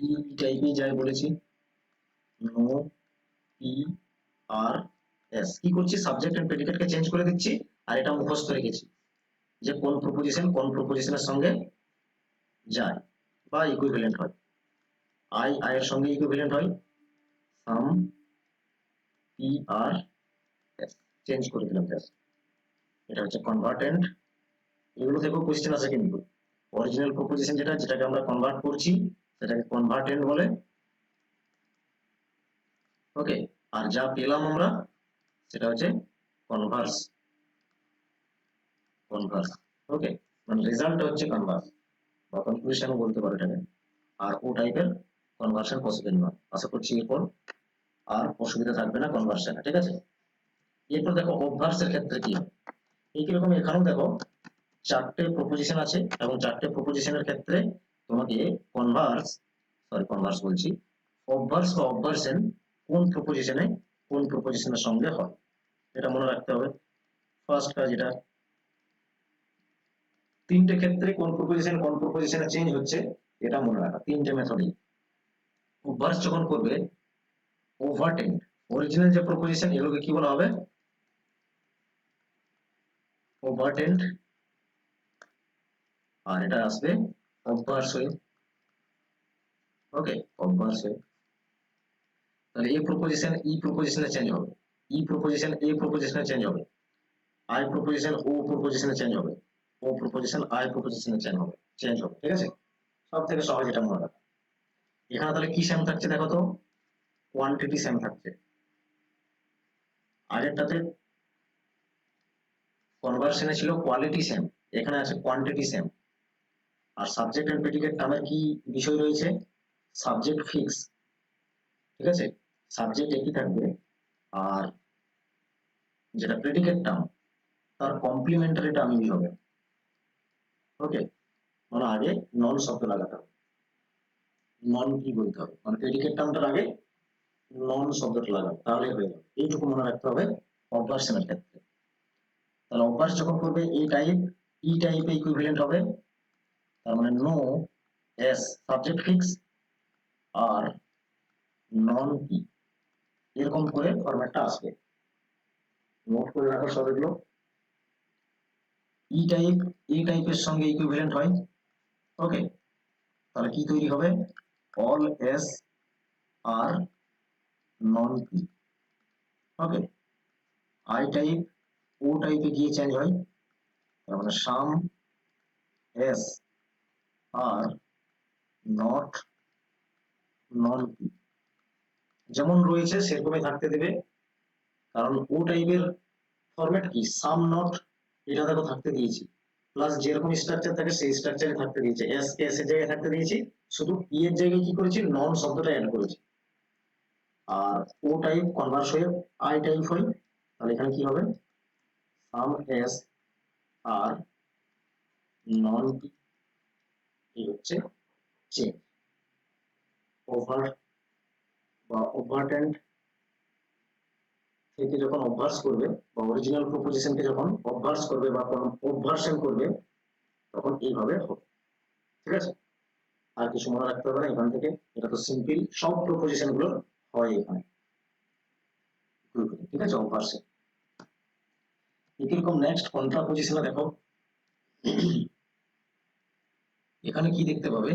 ই টাইপে যাই বলেছি, নো পি আর এস, কি করছি, সাবজেক্ট এন্ড প্রেডিকেটকে চেঞ্জ করে দিচ্ছি, আর এটা মুখস্থ রেখেছি যে কোন প্রপোজিশনের সঙ্গে যায় বা ইকুইভ্যালেন্ট হয়, আই এর সঙ্গে ইকুইভ্যালেন্ট হয় সাম পি আর এস, চেঞ্জ করে দিলাম জাস্ট, এটা হচ্ছে কনভার্টেন্ট। এগুলো থেকেও কোশ্চেন আছে কিন্তু, অরিজিনাল প্রপোজিশন যেটাকে আমরা কনভার্ট করছি সেটাকে কনভার্টেন্ট বলে। ওকে, আর যা পেলাম আমরা সেটা হচ্ছে কনভার্স, কনভার্স। ওকে, মানে রেজাল্ট হচ্ছে কনভার্স বা কনক্লুশন বলতে পারো এটাকে, আর ও টাইপের কনভার্সন পসিবল নয়। আশা করছি এরপর আর অসুবিধা থাকবে না কনভার্সনে। ঠিক আছে, এরপর দেখো অবভার্সের ক্ষেত্রে কি হয়, একই রকম এখানেও দেখো চারটে প্রপোজিশন আছে, এবং চারটে প্রপোজিশনের ক্ষেত্রে তোমাকে কনভার্স সরি কনভার্স বলছি, অবভার্স বা অবভার্সন কোন প্রপোজিশনের সঙ্গে হয় এটা মনে রাখতে হবে। ফার্স্ট কাজ এটা, তিনটে ক্ষেত্রে কোন প্রপোজিশনে চেঞ্জ হচ্ছে এটা মনে রাখা, তিনটে মেথডই। অবভার্স যখন করবে ওভারটেন্ড, অরিজিনাল যে প্রপোজিশন এগুলোকে কি বলা হবে, ওভারটেন্ড, আর এটা আসবে অবভার্স হয়ে। ওকে, অবভার্স হয়ে, তাহলে ই প্রপোজিশনে চেঞ্জ হবে, ই প্রপোজিশন এ প্রপোজিশনে চেঞ্জ হবে, আই প্রপোজিশন ও প্রপোজিশনে চেঞ্জ হবে, ও প্রপোজিশন আই প্রপোজিশনে চেঞ্জ হবে। ঠিক আছে, সব থেকে সহজ এটা মনে রাখা। এখানে তাহলে কি সেম থাকছে দেখো তো, কোয়ান্টিটি সেম থাকছে। আগেরটাতে কনভার্সনে ছিল কোয়ালিটি সেম, এখানে আছে কোয়ান্টিটি সেম। আর সাবজেক্ট এন্ড প্রেডিকেট নামের কি বিষয় রয়েছে, সাবজেক্ট ফিক্স। ঠিক আছে, সাবজেক্ট একই থাকবে, আর যেটা প্রেডিকেট টার্ম তার কমপ্লিমেন্টারি টার্ম ইউজ হবে। ওকে, মানে আগে নন শব্দ লাগাতে হবে, নন কি বলতে হবে, মানে প্রেডিকেট টার্মটার আগে নন শব্দটা লাগাবে, তাহলে হয়ে যাবে। এইটুকু মনে রাখতে হবে অবভার্সনের ক্ষেত্রে। তাহলে অভ্যাস যখন করবে ই টাইপে ইকুইভ্যালেন্ট হবে, তার মানে নো এস সাবজেক্ট ফিক্স আর নন কি, এরকম করে ফরম্যাটটা আসবে। নোট করে রাখো সব এগুলো। ই টাইপের সঙ্গে ইকুইভ্যালেন্ট হয়। ওকে, তাহলে কি তৈরি হবে, অল এস আর নন কি। ওকে, আই টাইপ ও টাইপে গিয়ে চেঞ্জ হয়, তার মানে সাম এস আর নট নন কি, যেমন রয়েছে সেরকমই থাকতে দেবে, কারণ ও টাইপের ফরম্যাট কি সাম নট, এটা দেখো থাকতে দিয়েছি, প্লাস যেরকম স্ট্রাকচার থাকে সেই স্ট্রাকচারে থাকতে দিয়েছে, এস কে এস এর জায়গায় থাকতে দিয়েছি, শুধু ই এর জায়গায় কি করেছি নন শব্দটা অ্যাড করেছি। আর ও টাইপ কনভার্স হয়ে আই টাইপ হয়, তাহলে এখানে কি হবে, সাম এস আর নন কি, এই হচ্ছে চেঞ্জ। ওভার বা ওভারটেন্ড থেকে যখন অভ্যাস করবে, বা অরিজিনাল প্রপোজিশনকে যখন অভ্যাস করবে বা অভ্যার্সন করবে, তখন এইভাবে হবে। ঠিক আছে, আর কিছু মনে রাখতে হবে না এখান থেকে, এটা তো সিম্পল, সব প্রপোজিশন গুলো হয় এখানে। ঠিক আছে, অভ্যাসে। এরকম নেক্সট কন্ট্রাপোজিশনে দেখো, এখানে কি দেখতে পাবে,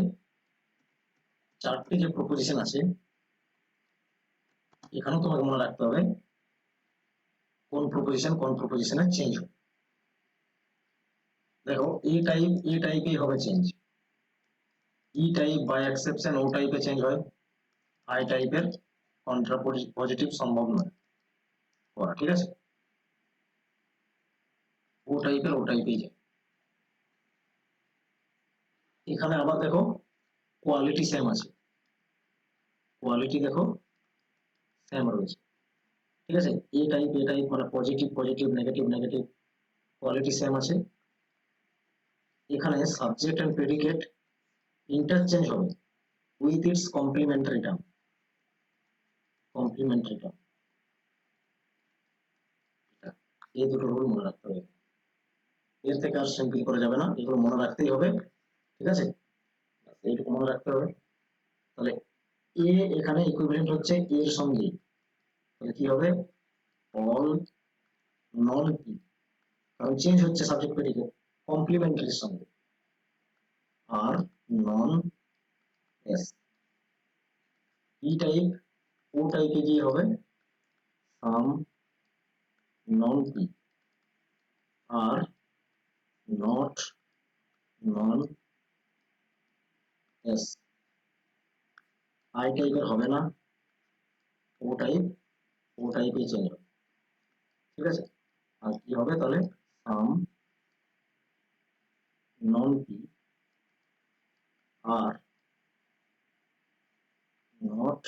চারটে যে প্রপোজিশন আছে, এখানেও তোমাকে মনে রাখতে হবে কোন প্রপোজিশনে চেঞ্জ হবে। দেখো এ টাইপেই হবে change, E type by exception O টাইপে চেঞ্জ হয়, আই টাইপের কন্ট্রাপোজিটিভ সম্ভব নয় করা। ঠিক আছে, ও টাইপেই যায়। এখানে আবার দেখো কোয়ালিটি সেম আছে, কোয়ালিটি দেখো সেম রয়েছে। ঠিক আছে, এ টাইপ মানে positive positive, negative negative, quality same আছে। এখানে সাবজেক্ট এন্ড প্রেডিকেট ইন্টারচেঞ্জ হবে with its complementary term, complementary term, এই দুটো রুল মনে রাখতে হবে, এর থেকে আর সিম্পল করা যাবে না, এগুলো মনে রাখতেই হবে। ঠিক আছে, এইটুকু মনে রাখতে হবে। তাহলে এ এখানে ইকুইভ্যালেন্ট হচ্ছে এর সঙ্গে, তাহলে কি হবে, অল নন কি, কারণ চেঞ্জ হচ্ছে সাবজেক্ট প্রেডিকেট, কমপ্লিমেন্টারির সঙ্গে, আর নন এস। ই টাইপ ও টাইপে গিয়ে হবে সাম নন কি আর নট নন এস। আই টাইপের হবে না, ও টাইপে চেঞ্জ হবে। ঠিক আছে, আর কি হবে তাহলে, সাম নন কি আর নট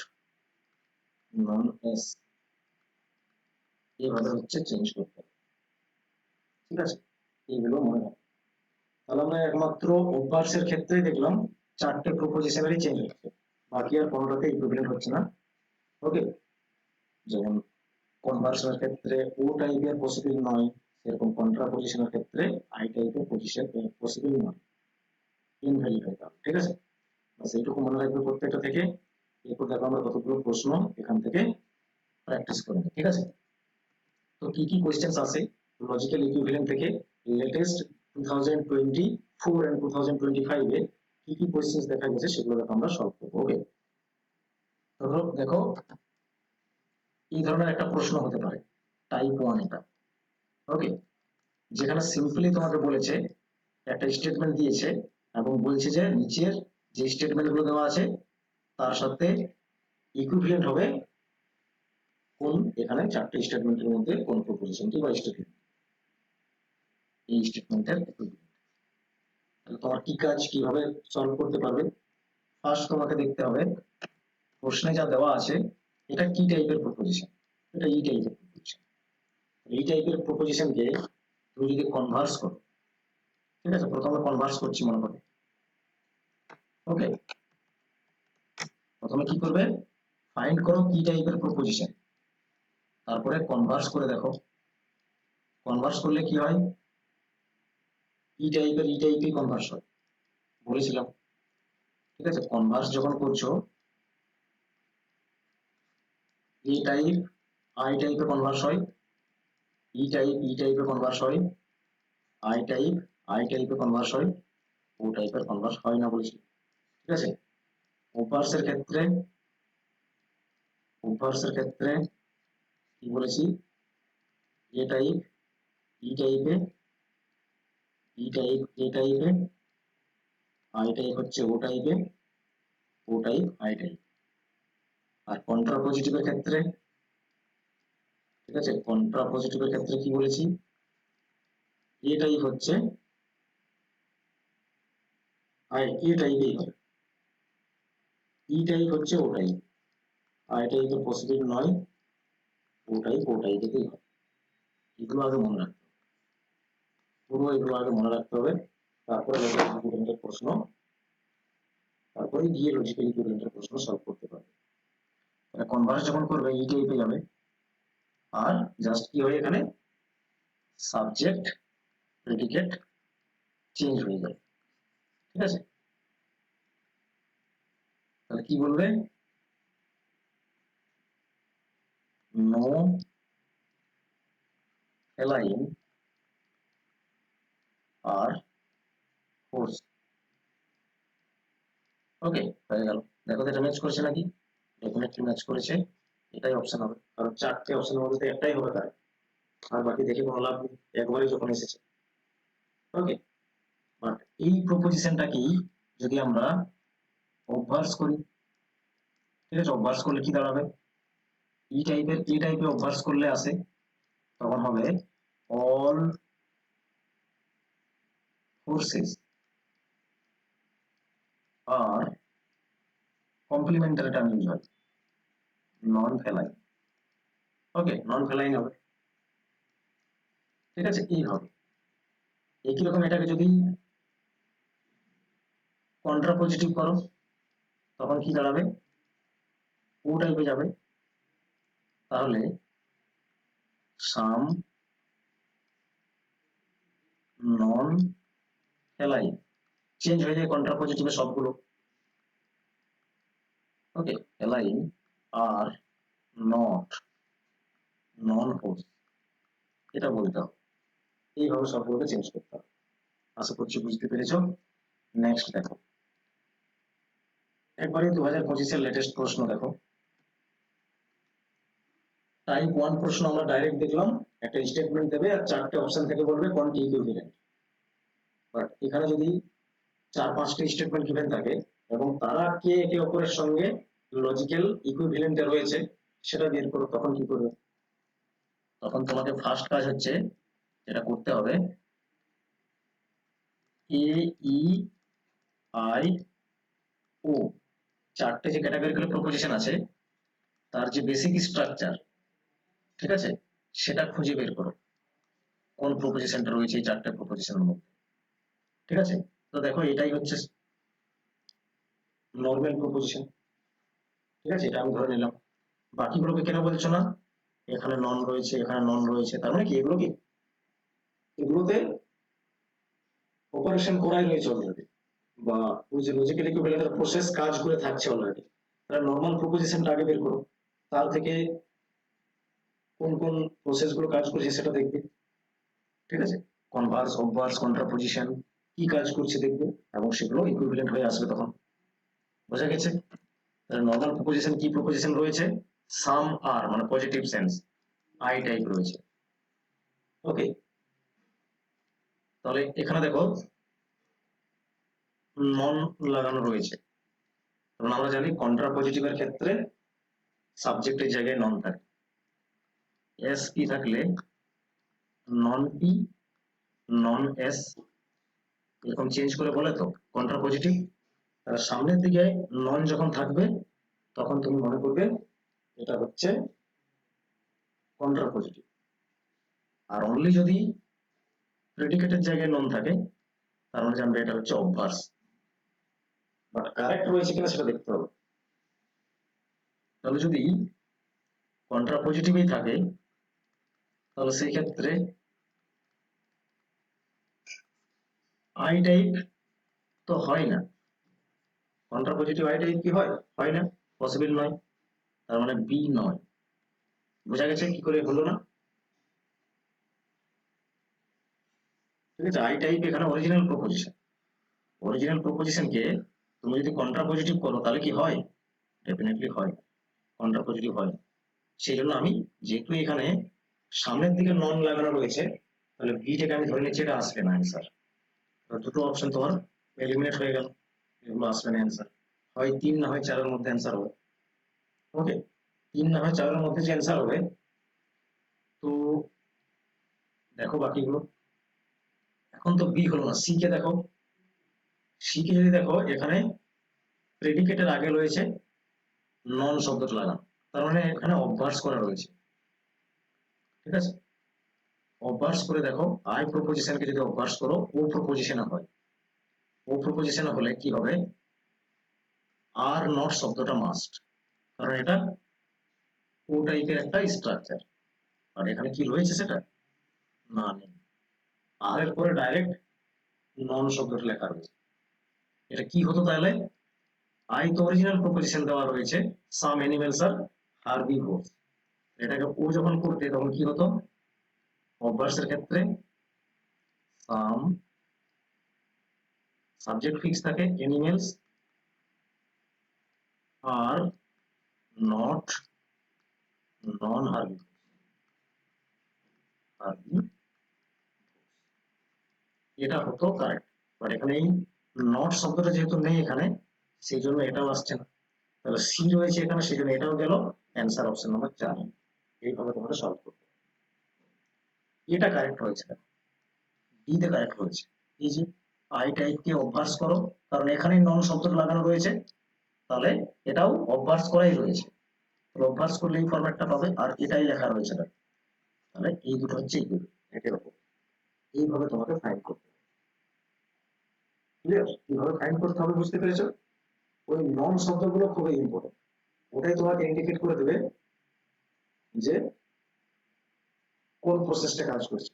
নন এস, এইভাবে হচ্ছে চেঞ্জ করতে হবে। ঠিক আছে, এইগুলো মনে রাখবে। তাহলে আমরা একমাত্র অভ্যাসের ক্ষেত্রেই দেখলাম চারটে প্রপোজিশনারই চেঞ্জ হচ্ছে। বাকি আর কোনোটাতে ইকুইভ্যালেন্ট হচ্ছে না। ওকে, যেমন কনভার্সনের ক্ষেত্রে ও টাইপের পসিবল নয়, সেরকম কন্ট্রাপোজিশনের ক্ষেত্রে আই টাইপের পসিবল নয়, ইনভ্যালিড হয়ে যাবে। ঠিক আছে, বাস এইটুকু মনে রাখবে প্রত্যেকটা থেকে। এরপর দেখো আমরা কতগুলো প্রশ্ন এখান থেকে প্র্যাকটিস করব। ঠিক আছে, তো কি কি কোশ্চেন্স আছে লজিক্যাল ইকুইভ্যালেন্ট থেকে লেটেস্ট 2024 এন্ড 2025 এ কি কি কোশ্চেন্স দেখা গেছে সেগুলো দেখো আমরা সলভ করবো। ওকে, ধরো দেখো এই ধরনের একটা প্রশ্ন হতে পারে, টাইপ 1 এটা। ওকে, যেখানে সিম্পলি তোমাকে বলেছে, একটা স্টেটমেন্ট দিয়েছে এবং বলছে যে নিচের যে স্টেটমেন্ট গুলো দেওয়া আছে তার সাথে ইকুইভ্যালেন্ট হবে কোন, এখানে চারটি স্টেটমেন্টের মধ্যে কোন প্রপোজিশনটি বা স্টেটমেন্ট, এই স্টেটমেন্টের ইকুইভ্যালেন্ট। তাহলে তোমার কি কাজ, কিভাবে সলভ করতে পারবে? ফার্স্ট তোমাকে দেখতে হবে প্রশ্নে যা দেওয়া আছে এটা কি টাইপের প্রপোজিশন, এটা এই টাইপের প্রপোজিশন। এই টাইপের প্রপোজিশনকে তুমি যদি কনভার্স করো, ঠিক আছে, প্রথমে কনভার্স করছি মনে করো। ওকে, প্রথমে কি করবে, ফাইন্ড করো কি টাইপের প্রপোজিশন, তারপরে কনভার্স করে দেখো। কনভার্স করলে কি হয়, ই টাইপের ই টাইপে কনভার্স হয় বলেছিলাম। ঠিক আছে, কনভার্স যখন করছো এ টাইপ আই টাইপে কনভার্স হয়, ই টাইপ ই টাইপে কনভার্স হয়, আই টাইপ আই টাইপে কনভার্স হয়, ও টাইপের কনভার্স হয় না বলেছি। ঠিক আছে, ওভার্সের ক্ষেত্রে, ওভার্সের ক্ষেত্রে কি বলেছি, এ টাইপ ই টাইপে, ই টাইপ এ টাইপে, আই টাইপ হচ্ছে ও টাইপে, ও টাইপ আই টাইপ। আর কন্ট্রা পজিটিভের ক্ষেত্রে, ঠিক আছে, কন্ট্রা পজিটিভের ক্ষেত্রে কি বলেছি, এ টাইপ হচ্ছে আই এ টাইপেই হবে, ই টাইপ হচ্ছে ও টাইপ, আই টাইপের পসিবল নয়, ও টাইপ ও টাইপেই হবে। এগুলো আগে মনে রাখতে হবে, পুরো এগুলো আগে মনে রাখতে হবে। তারপরে লজিক্যাল প্রশ্ন, তারপরে গিয়ে লজিক্যাল ইকুইভ্যালেন্টের প্রশ্ন সলভ করতে পারবে। কনভার্স যখন করবে ই টাইপে যাবে, আর জাস্ট কি হয় এখানে সাবজেক্ট প্রেডিকেট চেঞ্জ হয়ে যায়। ঠিক আছে, তাহলে কি বলবে, নো অ্যালাইন আর ফোর্স। ওকে, হয়ে গেল। দেখো তো এটা ম্যাচ করছে নাকি, ডেফিনেটলি ম্যাচ করেছে, এটাই অপশন হবে, কারণ চারটে অপশনের মধ্যে একটাই হবে তাই, আর বাকি দেখে কোনো লাভ নেই, একবারই যখন এসেছে। ওকে, বাট এই প্রপোজিশনটাকেই যদি আমরা অবভার্স করি, ঠিক আছে, অবভার্স করলে কি দাঁড়াবে, ই টাইপের ই টাইপে অবভার্স করলে আসে, তখন হবে অল ফোর্সেস আর কমপ্লিমেন্টারি টার্ম ইউজ হয়, নন ফেলাইন। ওকে, নন ফেলাইন হবে। ঠিক আছে, এইভাবে একই রকম এটাকে যদি কন্ট্রাপোজিটিভ করো তখন কি দাঁড়াবে, ও টাইপে যাবে, তাহলে সাম নন ফেলাইন, চেঞ্জ হয়ে যায় কন্ট্রাপোজিটিভে সবগুলো। Okay, feline are not non force, এটা বলতে হবে, এইভাবে সবগুলোকে চেঞ্জ করতে হবে। আশা করছি বুঝতে পেরেছো। নেক্সট দেখো, একবারে 2025-এর লেটেস্ট প্রশ্ন দেখো। টাইপ 1 প্রশ্ন আমরা ডাইরেক্ট দেখলাম, একটা স্টেটমেন্ট দেবে আর চারটে অপশন থেকে বলবে কোনটি ইকুইভ্যালেন্ট। বাট এখানে যদি চার পাঁচটা স্টেটমেন্ট গিভেন থাকে এবং তারা কে একে অপরের সঙ্গে লজিক্যাল ইকুইভ্যালেন্টে রয়েছে সেটা বের করো, তখন কি করবে, তখন তোমাকে ফার্স্ট কাজ হচ্ছে যেটা করতে হবে, এ ই আই ও চারটে যে ক্যাটাগরিক্যাল প্রপোজিশন আছে তার যে বেসিক স্ট্রাকচার, ঠিক আছে, সেটা খুঁজে বের করো কোন প্রপোজিশনটা রয়েছে এই চারটে প্রপোজিশনের মধ্যে। ঠিক আছে, তো দেখো এটাই হচ্ছে নর্মাল প্রপোজিশন। ঠিক আছে, এটা আমি ধরে নিলাম। বাকিগুলোকে কেন বলছো না? এখানে নন রয়েছে, এখানে নন রয়েছে, তার মানে কি এগুলোতে অপারেশন করাই রয়েছে অলরেডি, বা ওই যে লজিক্যাল ইকুইভ্যালেন্টের প্রসেস কাজ করে থাকছে অলরেডি। তাহলে নর্মাল প্রপোজিশনটা আগে বের করো, তার থেকে কোন কোন প্রসেস গুলো কাজ করছে সেটা দেখবে। ঠিক আছে, কনভার্স, অবভার্স, কন্ট্রাপোজিশন কি কাজ করছে দেখবে, এবং সেগুলো ইকুইভ্যালেন্ট হয়ে আসবে তখন। বোঝা গেছে? তাহলে নর্মাল প্রপোজিশন কি প্রপোজিশন রয়েছে? সাম আর মানে পজিটিভ সেন্স, আই টাইপ রয়েছে। ওকে, তাহলে এখানে দেখো নন লাগানো রয়েছে, কারণ আমরা জানি কন্ট্রাপোজিটিভের ক্ষেত্রে সাবজেক্টের জায়গায় নন থাকে। এস পি থাকলে নন পি, নন এস, এরকম চেঞ্জ করে বলে তো কন্ট্রাপোজিটিভ। তার সামনের দিকে নন যখন থাকবে তখন তুমি মনে করবে এটা হচ্ছে কন্ট্রাপোজিটিভ, আর অনলি যদি প্রেডিকেটের জায়গায় নন থাকে তার মানে জানবে এটা হচ্ছে অবভার্স। বাট কারেক্ট রয়েছে কিনা সেটা দেখতে হবে। তাহলে যদি কন্ট্রাপোজিটিভই থাকে তাহলে সেই ক্ষেত্রে আই টাইপ তো হয় না, কন্ট্রাপোজিটিভ আই টাইপ কি হয়? হয় না, পসিবল নয়, তার মানে বি নয়। বোঝা গেছে কি করে হলো না? ঠিক আছে, আই টাইপ এখানে অরিজিনাল প্রপোজিশন, অরিজিনাল প্রপোজিশনকে তুমি যদি কন্ট্রাপোজিটিভ করো তাহলে কি হয়? ডেফিনেটলি হয়, কন্ট্রাপোজিটিভ হয়। সেই জন্য আমি যেহেতু এখানে সামনের দিকে নন লাগানো রয়েছে, তাহলে বিটাকে আমি ধরে নিচ্ছি এটা আসবে না অ্যান্সার। দুটো অপশন তোমার এলিমিনেট হয়ে গেল, এগুলো আসবে না অ্যান্সার। হয় 3 না হয় 4 এর মধ্যে অ্যান্সার হবে। ওকে, 3 না হয় 4 এর মধ্যে যে অ্যান্সার হবে, তো দেখো বাকিগুলো। এখন তো বি হলো না, সি কে দেখো। সি কে যদি দেখো, এখানে প্রেডিকেটের আগে রয়েছে নন শব্দটা লাগানো, তার মানে এখানে অবভার্স করা রয়েছে। ঠিক আছে, অবভার্স করে দেখো, আই প্রপোজিশনকে যদি অবভার্স করো ও প্রপোজিশন হয়, ও প্রপোজিশন হলে কি হবে? আর নট শব্দটা মাস্ট, কারণ এটা ও টাইপের একটা স্ট্রাকচার, আর এখানে কি রয়েছে সেটা না নেই। আর এর পরে ডাইরেক্ট নন শব্দটা লেখা রয়েছে, এটা কি হতো তাহলে? আই তো অরিজিনাল প্রপোজিশন দেওয়া রয়েছে, সাম অ্যানিমেলস আর হার্বিভোরস, এটাকে ও যখন করতে তখন কি হতো? অবভার্সের ক্ষেত্রে সাম সাবজেক্ট ফিক্স থাকে, অ্যানিমেলস আর নট নন হার্বিভোরস, এটা হতো কারেক্ট। বাট এখানে এই নট শব্দটা যেহেতু নেই এখানে, সেই জন্য এটাও আসছে না। তাহলে সি রয়েছে এখানে, সেই জন্য এটাও গেল, অ্যান্সার অপশন নাম্বার 4। এইভাবে তোমাদের সলভ করতে হবে। এটা কারেক্ট হয়েছে, ডি তে কারেক্ট হয়েছে। এই যে আই টাইপ কে অভ্যাস করো, কারণ এখানে নন শব্দটা লাগানো রয়েছে, তাহলে এটাও অভ্যাস করাই রয়েছে, অভ্যাস করলে এই ফরম্যাটটা পাবে, আর এটাই লেখা রয়েছে না। তাহলে এই দুটো হচ্ছে একের উপর, এইভাবে তোমাকে ফাইন্ড করতে হবে। ক্লিয়ার? কিভাবে ফাইন্ড করতে হবে বুঝতে পেরেছো? ওই নন শব্দগুলো খুবই ইম্পর্টেন্ট, ওটাই তোমাকে ইন্ডিকেট করে দেবে যে কোন প্রসেসটা কাজ করছে।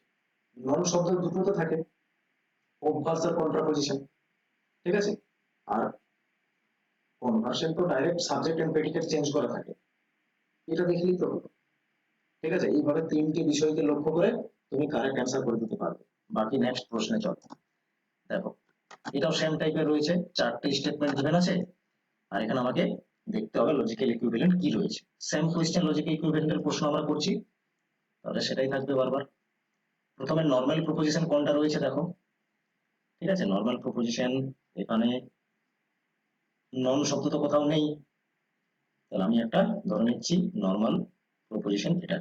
নন শব্দ দুটোতে থাকে, অভ্যাস আর কন্ট্রাপোজিশন। ঠিক আছে, আর কনভার্সন তো direct subject and predicate change করা থাকে, এটা দেখলেই তো হলো। ঠিক আছে, এইভাবে তিনটি বিষয়কে লক্ষ্য করে তুমি কারেক্ট অ্যান্সার করে দিতে পারবে। বাকি নেক্সট প্রশ্নে চলো। দেখো, এটাও সেম টাইপের রয়েছে, 4টি স্টেটমেন্ট গিভেন আছে, আর এখানে আমাকে দেখতে হবে লজিক্যাল ইকুইভ্যালেন্ট কি রয়েছে। সেম কোয়েশ্চেন লজিক্যাল ইকুইভ্যালেন্টের প্রশ্ন আমরা করছি, তাহলে সেটাই থাকবে বারবার। প্রথমে নর্মাল প্রপোজিশন কোনটা রয়েছে দেখো। ঠিক আছে, নর্মাল প্রপোজিশন এখানে নন শব্দ তো কোথাও নেই, তাহলে আমি একটা ধরে নিচ্ছি নর্মাল প্রপোজিশন এটা।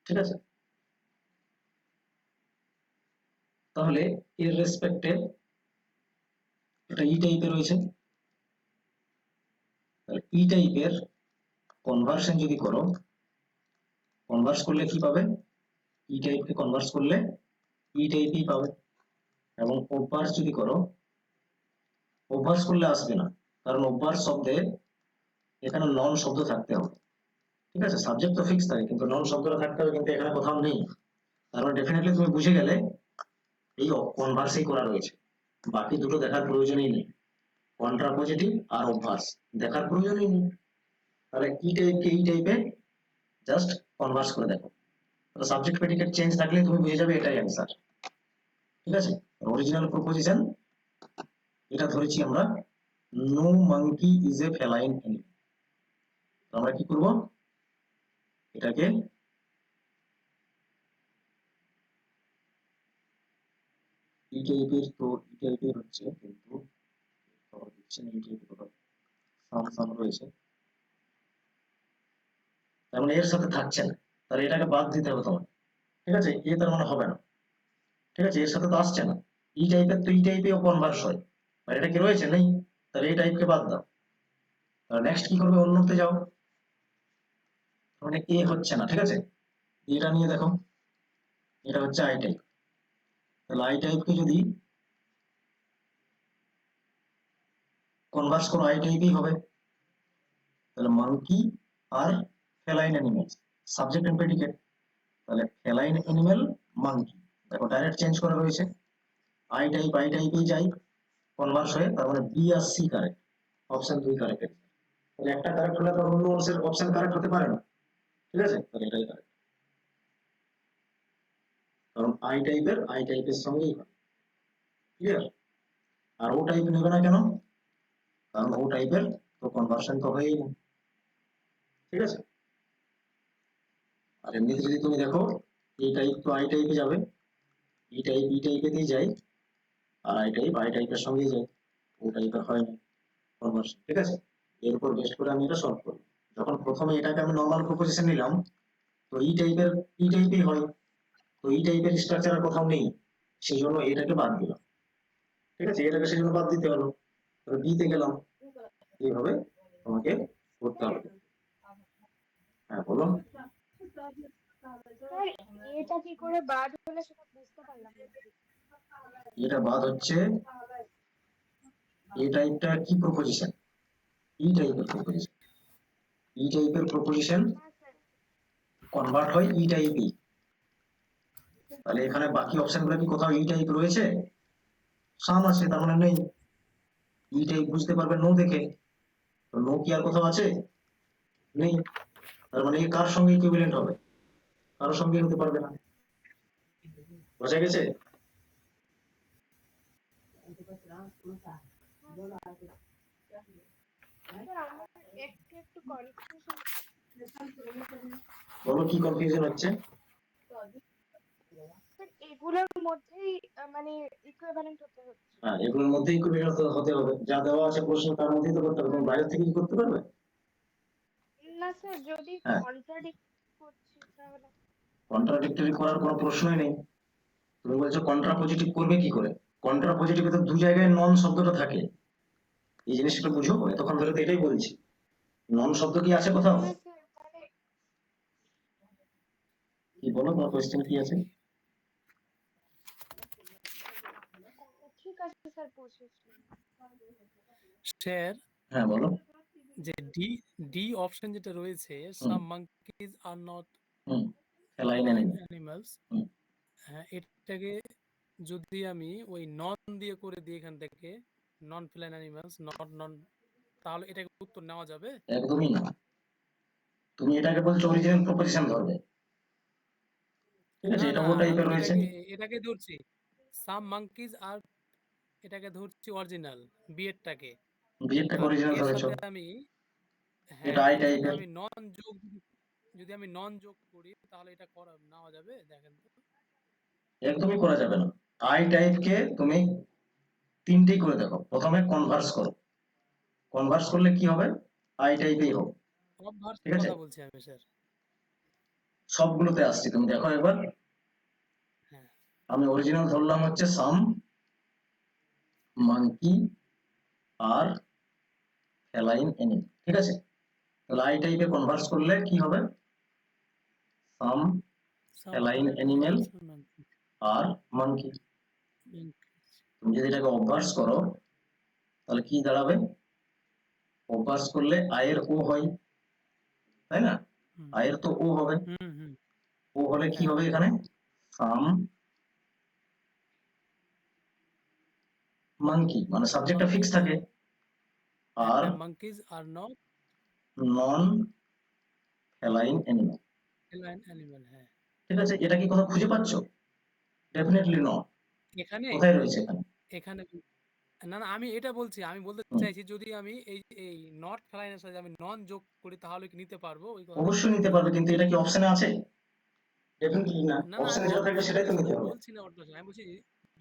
ঠিক আছে, তাহলে এর রেসপেক্টে এটা ই টাইপের রয়েছে, তাহলে ই টাইপের কনভার্সন যদি করো, কনভার্স করলে কি পাবে? ই টাইপকে কনভার্স করলে ই টাইপই পাবে। এবং অভ্যাস যদি করো, অভ্যাস করলে আসবে না, কারণ অভ্যাস শব্দে এখানে নন শব্দ থাকতে হবে, ঠিক আছে? সাবজেক্ট তো ফিক্স থাকে, কিন্তু নন শব্দটা থাকতে হবে, কিন্তু এখানে কোথাও নেই। তারপরে ডেফিনেটলি তুমি বুঝে গেলে এই কনভার্সই করা রয়েছে, বাকি দুটো দেখার প্রয়োজনই নেই। কন্ট্রাপোজিটিভ আর অভ্যাস দেখার প্রয়োজনই নেই। তাহলে ই টাইপকে ই টাইপে জাস্ট কনভার্স করে দেখো, সাবজেক্ট প্রেডিকেট চেঞ্জ থাকলে তুমি বুঝে যাবে এটাই অ্যান্সার, ঠিক আছে? অরিজিনাল প্রপোজিশন এটা ধরেছি আমরা, no monkey is a feline animal. আমরা কি করব, এটাকে ই টাইপের, তো ই টাইপের হচ্ছে, কিন্তু খবর দিচ্ছে না ই টাইপের কথা, সাম সাম রয়েছে, তার মানে এর সাথে থাকছে না, তাহলে এটাকে বাদ দিতে হবে তোমার, ঠিক আছে? এ তার মানে হবে না, ঠিক আছে? এর সাথে তো আসছে না, ই টাইপের তো ই টাইপেও কনভার্স হয়, আর এটা কি রয়েছে নেই, তাহলে এই টাইপকে বাদ দাও। তাহলে নেক্সট কি করবে, অন্যতে যাও, মানে এ হচ্ছে না, ঠিক আছে? এটা নিয়ে দেখো, এটা হচ্ছে আই টাইপ, তাহলে আই টাইপকে যদি কনভার্স করো আই টাইপই হবে, তাহলে মাঙ্কি আর feline animal, subject and predicate, তাহলে ফেলাইন অ্যানিমেল মাঙ্কি, দেখো ডাইরেক্ট চেঞ্জ করা রয়েছে, আই টাইপেই যাই কনভার্স হয়ে, তার মানে বি আর সি কারেক্ট, অপশন 2 কারেক্ট। তাহলে একটা কারেক্ট হলে তো অন্য অপশন কারেক্ট হতে পারে না, ঠিক আছে? তাহলে এটাই কারেক্ট, কারণ আই টাইপের সঙ্গেই হয়, ক্লিয়ার? আর ও টাইপ নেবে না কেন, কারণ ও টাইপের তো কনভার্সন তো হয়ই না, ঠিক আছে? আর এমনিতে যদি তুমি দেখো, এই টাইপ তো আই টাইপে যাবে, ই টাইপেতেই যায়, আর আই টাইপের সঙ্গেই যায়, ও টাইপের হয় না কনভার্সন, ঠিক আছে? এর উপর বেস্ট করে আমি এটা সলভ করি। যখন প্রথমে এটাকে আমি নর্মাল প্রপোজিশন নিলাম, তো ই টাইপেই হয়, তো ই টাইপের স্ট্রাকচার আর কোথাও নেই, সেই জন্য এটাকে বাদ দিলাম, ঠিক আছে? এটাকে সেই জন্য বাদ দিতে হলো, বি তে গেলাম, এইভাবে তোমাকে করতে হবে। হ্যাঁ বলো। স্যার এটা কি করে বাদ হলো সেটা বুঝতে পারলাম না। এটা বাদ হচ্ছে, এ টাইপটা কি প্রপোজিশন, ই টাইপের প্রপোজিশন, ই টাইপের প্রপোজিশন হ্যাঁ স্যার। কনভার্ট হয় ই টাইপই, তাহলে এখানে বাকি অপশন গুলো কি কোথাও ই টাইপ রয়েছে, সাম আছে, তার মানে নেই। ই টাইপ বুঝতে পারবে নো দেখে, তো নো কি আর কোথাও আছে, নেই, তার মানে এ কার সঙ্গে ইকুইভ্যালেন্ট হবে, কারোর সঙ্গে হতে পারবে না, বোঝা গেছে? স্যার আমার একটু একটু কনফিউশন। বলো কি কনফিউশন হচ্ছে। স্যার এগুলোর মধ্যেই মানে ইকুইভ্যালেন্ট হতে হচ্ছে। হ্যাঁ, এগুলোর মধ্যে ইকুইভ্যালেন্ট হতে হবে, যা দেওয়া আছে প্রশ্ন তার মধ্যেই তো করতে হবে, তুমি বাইরে থেকে কি করতে পারবে? না স্যার, যদি হ্যাঁ, কন্ট্রাডিক্ট করছি তাহলে। কন্ট্রাডিক্টরি করার কোনো প্রশ্নই নেই। তুমি বলছো কন্ট্রাপোজিটিভ করবে কি করে, কন্ট্রাপোজিটিভে তো দু জায়গায় নন শব্দটা থাকে, এই জিনিসটা বুঝো, এতক্ষণ ধরে তো এটাই বলছি, নন শব্দ কি আছে কোথাও? হ্যাঁ স্যার মানে কি বলো, তোমার কোয়েশ্চেন কি আছে? ঠিক আছে স্যার, বুঝেছি। স্যার, হ্যাঁ বলো। যে ডি ডি অপশন যেটা রয়েছে, hmm some monkeys are not hmm feline feline animal. Animals, hmm, হ্যাঁ, এটাকে যদি আমি ওই নন দিয়ে করে দিই এখান থেকে, নন ফেলাইন অ্যানিমালস নট নন, তাহলে এটাকে উত্তর নেওয়া যাবে? একদমই না, তুমি এটাকে বলছো অরিজিনাল প্রপোজিশন ধরবে, ঠিক আছে? না এটা না, ও টাইপের আমি রয়েছে, এটাকে এটাকে ধরছি সাম monkeys আর, এটাকে ধরছি অরিজিনাল বিয়েরটাকে। বিয়েরটাকে এবার অরিজিনাল এর ধরেছো, সাথে আমি, এটা হ্যাঁ, আই এর সাথে টাইপের, আমি নন যোগ, যদি আমি নন যোগ করি তাহলে এটা করা নেওয়া যাবে? দেখেন তো। একদমই করা যাবে না। আই টাইপকে তুমি তিনটেই করে দেখো, প্রথমে কনভার্স করো, কনভার্স করলে কি হবে, আই টাইপেই হবে, সব ঠিক ভার্সের আছে? কথা বলছি আমি স্যার। সবগুলোতে আসছি, তুমি দেখো একবার, হ্যাঁ, আমি অরিজিনাল ধরলাম হচ্ছে সাম মাঙ্কি আর ফেলাইন অ্যানিমেল, ঠিক আছে? তাহলে আই টাইপে কনভার্স করলে কি হবে, সাম সাম ফেলাইন অ্যানিমেল monkeys আর monkeys, আর মাঙ্কি। monkeys। তুমি যদি এটাকে অভ্যাস করো, তাহলে কি দাঁড়াবে, অভ্যাস করলে আয়ের ও হয়, তাই না? হুম আয়ের তো ও হবে, হুম হুম ও হলে কি হ্যাঁ হবে এখানে? সাম মাঙ্কি, মানে সাবজেক্টটা ফিক্স monkeys থাকে। আর হ্যাঁ monkeys are not non feline animal. feline animal হ্যাঁ ঠিক আছে, এটা কি কোথাও খুঁজে পাচ্ছ? Definitely not. এখানে কোথায় রয়েছে এখানে? এখানে না না আমি এটা বলছি, আমি বলতে হুম, চাইছি যদি আমি এই নট ফেলাইনের সাথে আমি নন যোগ করি তাহলে কি নিতে পারবো ওই কথাটা অবশ্যই বলতে নিতে পারবে, চাইছি। কিন্তু এটা কি অপশনে আছে? ডেফিনেটলি না, না না আমি অপশনে যেটা থাকবে আমি সেটাই তো বলছি নিতে হবে। বলছি না ওটা, আমি বলছি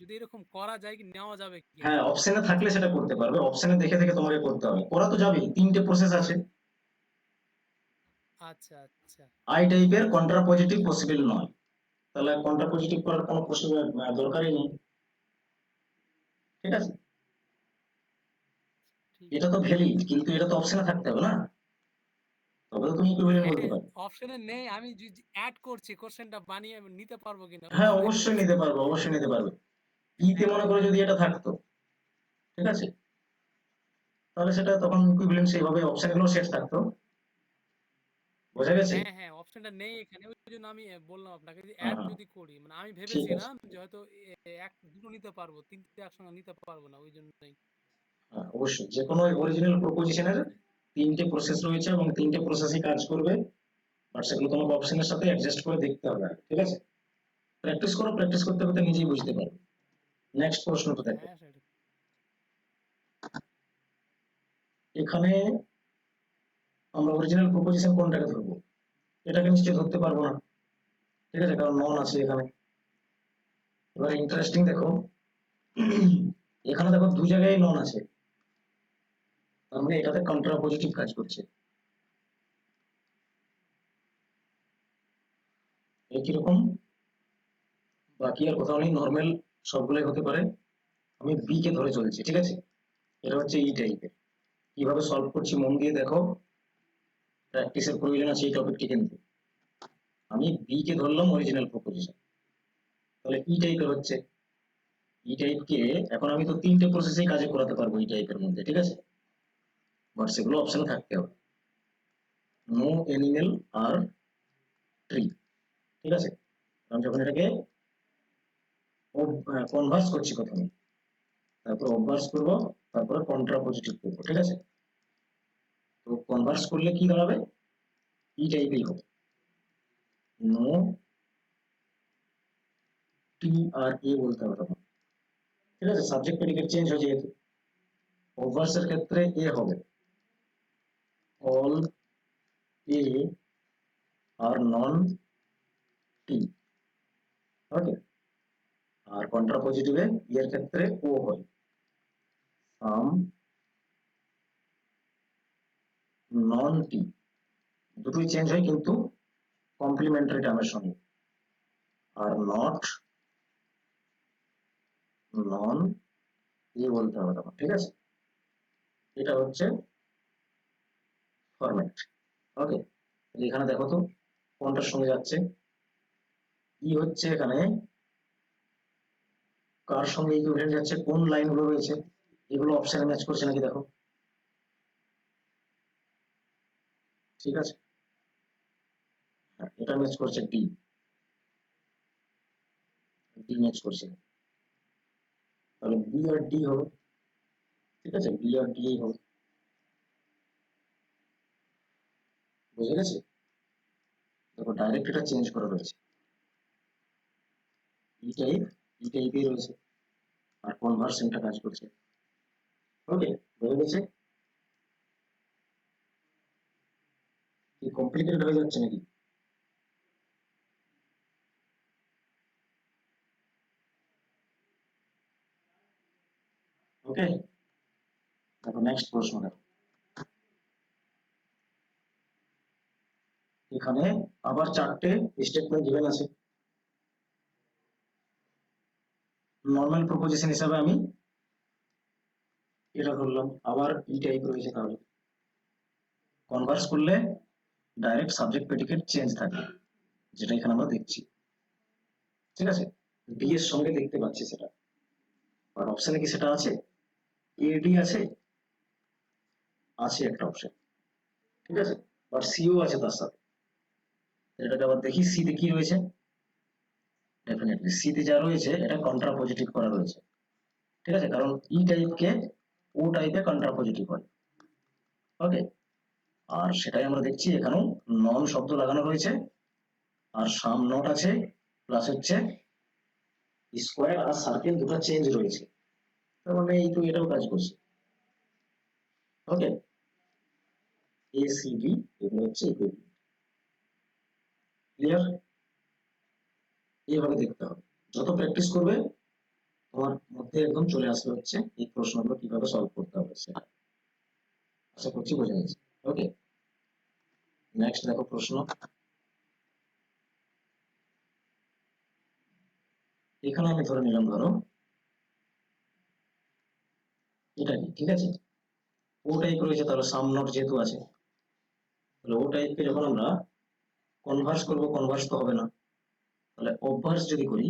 যদি এরকম করা যায় কি নেওয়া যাবে কিনা। হ্যাঁ, অপশনে থাকলে সেটা করতে পারবে, অপশনে দেখে দেখে তোমাকে করতে হবে, করা তো যাবেই, তিনটে প্রসেস আছে। আচ্ছা আচ্ছা আই টাইপের কন্ট্রাপজিটিভ পসিবল নয়, তাহলে কন্ট্রাপজিটিভ করার কোনো দরকারই নেই। ঠিক আছে, ঠিক এটা তো আছে। ভ্যালিড, কিন্তু এটা তো অপশনে থাকতে হবে না, তবে তো তুমি ইকুইভ্যালেন্ট বলতে হ্যাঁ পারবে। অপশনে নেই, আমি অ্যাড করছি কোশ্চেনটা বানিয়ে আমি নিতে পারবো কিনা ওই হ্যাঁ, জন্যই অবশ্যই বলছি। নিতে পারবে, অবশ্যই নিতে পারবে। ইতে হ্যাঁ মনে করো যদি এটা থাকতো, ঠিক আছে, তাহলে সেটা তখন ইকুইভ্যালেন্ট সেইভাবে অপশন গুলো সেট থাকতো। বোঝা গেছে? হ্যাঁ হ্যাঁ অপশনটা নেই এখানে ওই জন্য আমি বললাম আপনাকে যে হ্যাঁ অ্যাড হ্যাঁ, যদি করি, মানে আমি ঠিক আছে। ভেবেছিলাম যে হয়তো এক দুটো নিতে পারবো, তিনটে একসঙ্গে নিতে পারবো না ওই জন্যই। হ্যাঁ, অবশ্যই যে কোনো অরিজিনাল প্রপোজিশনের তিনটে প্রসেস রয়েছে এবং তিনটে প্রসেসই কাজ করবে, বাট সেগুলো তোমাকে অপশনের সাথে অ্যাডজাস্ট করে দেখতে হবে আগে, ঠিক আছে? প্র্যাকটিস করো, প্র্যাকটিস করতে করতে নিজেই বুঝতে পারবে। নেক্সট প্রশ্নটা দেখো। হ্যাঁ সেটা এখানে আমরা অরিজিনাল প্রপোজিশন কোনটাকে ধরবো? এটাকে নিশ্চয়ই ধরতে পারবো না, ঠিক আছে, কারণ নন আছে এখানে। এবার ইন্টারেস্টিং দেখো, এখানে দেখো দু জায়গায় নন আছে, তার মানে এটাতে কন্ট্রাপজিটিভ কাজ করছে। একই রকম বাকি আর কোথাও নেই, নর্মাল সবগুলোই হতে পারে। আমি বি কে ধরে চলছি, ঠিক আছে, এটা হচ্ছে ই টাইপের। কিভাবে সলভ করছি মন দিয়ে দেখো, প্র্যাকটিসের প্রয়োজন আছে এই টপিকটি কিন্তু। আমি বি কে ধরলাম অরিজিনাল প্রপোজিশন, তাহলে ই টাইপের হচ্ছে। ই টাইপ কে এখন আমি তো তিনটে প্রসেসেই কাজে করাতে পারবো ই টাইপের মধ্যে, ঠিক আছে, বাট সেগুলো অপশনে থাকতে হবে। নো অ্যানিমেল আর ট্রি, ঠিক আছে, আমি যখন এটাকে কনভার্স করছি প্রথমে, তারপর অভ্যাস করবো, তারপরে কন্ট্রাপজিটিভ করবো, ঠিক আছে। তো কনভার্স করলে কি দাঁড়াবে? ই টাইপেই হবে। নো টি আর এ বলতে হবে তখন, ঠিক আছে, সাবজেক্ট প্রেডিকেট চেঞ্জ হয়ে যেহেতু। অভ্যাসের ক্ষেত্রে এ হবে, অল এ আর নন টি, ওকে। আর কন্ট্রাপজিটিভে এর ক্ষেত্রে ও হয়, সাম নন টি, দুটোই চেঞ্জ হয় কিন্তু কমপ্লিমেন্টারি টার্মের সঙ্গে। আর নট নন এ বলতে হবে তখন, ঠিক আছে। এটা হচ্ছে ফরম্যাট, ওকে। এখানে দেখো তো কোনটার সঙ্গে যাচ্ছে। ই হচ্ছে এখানে কার সঙ্গে ইকুইভ্যালেন্ট যাচ্ছে, কোন লাইনগুলো রয়েছে, এগুলো অপশনে ম্যাচ করছে নাকি দেখো, ঠিক আছে। হ্যাঁ, এটা ম্যাচ করছে ডি, ডি ম্যাচ করছে, তাহলে বি আর ডি হবে, ঠিক আছে, বি আর ডি হবে। বুঝে গেছে? দেখো ডাইরেক্ট এটা চেঞ্জ করা রয়েছে, ই টাইপ ই টাইপেই রয়েছে, আর কনভার্সনটা কাজ করছে, ওকে। বুঝে গেছে? কি কমপ্লিকেটেড হয়ে যাচ্ছে নাকি? ওকে, দেখো নেক্সট প্রশ্ন দেখো। এখানে আবার চারটে স্টেটমেন্ট গিভেন আছে। নর্মাল প্রপোজিশন হিসাবে আমি এটা ধরলাম, আবার ই টাইপ রয়েছে, তাহলে কনভার্স করলে ডাইরেক্ট সাবজেক্ট প্রেডিকেট চেঞ্জ থাকে, যেটা এখানে আমরা দেখছি, ঠিক আছে। ডি এর সঙ্গে দেখতে পাচ্ছি সেটা, আর অপশনে কি সেটা আছে? এডি আছে? আছে একটা অপশন, ঠিক আছে, বাট সিও আছে তার সাথে। এটাকে আবার দেখি সিতে কি রয়েছে। ডেফিনেটলি সিতে যা রয়েছে এটা কন্ট্রা পজিটিভ করা রয়েছে, ঠিক আছে, কারণ ই টাইপকে ও টাইপে কন্ট্রা পজিটিভ হয়। ওকে, আর সেটাই আমরা দেখছি এখানেও নন শব্দ লাগানো রয়েছে, আর সাম নট আছে, প্লাস হচ্ছে স্কোয়ার আর সার্কেল দুটো চেঞ্জ রয়েছে, তার মানে এই তো এটাও কাজ করছে। ওকে, এ সি ডি এগুলো হচ্ছে ইকুইভ্যালেন্ট। ক্লিয়ার? এইভাবে দেখতে হবে, যত প্র্যাকটিস করবে তোমার মধ্যে একদম চলে আসবে হচ্ছে এই প্রশ্নগুলো কিভাবে সলভ করতে হবে সেটা। আশা করছি বোঝা গেছে। ওকে, নেক্সট দেখো প্রশ্ন। এখানে আমি ধরে নিলাম, ধরো এটা কি, ঠিক আছে, ও টাইপ রয়েছে, তাহলে সাম নট যেহেতু আছে, তাহলে ও টাইপকে যখন আমরা কনভার্স করব, কনভার্স তো হবে না, তাহলে অবভার্স যদি করি,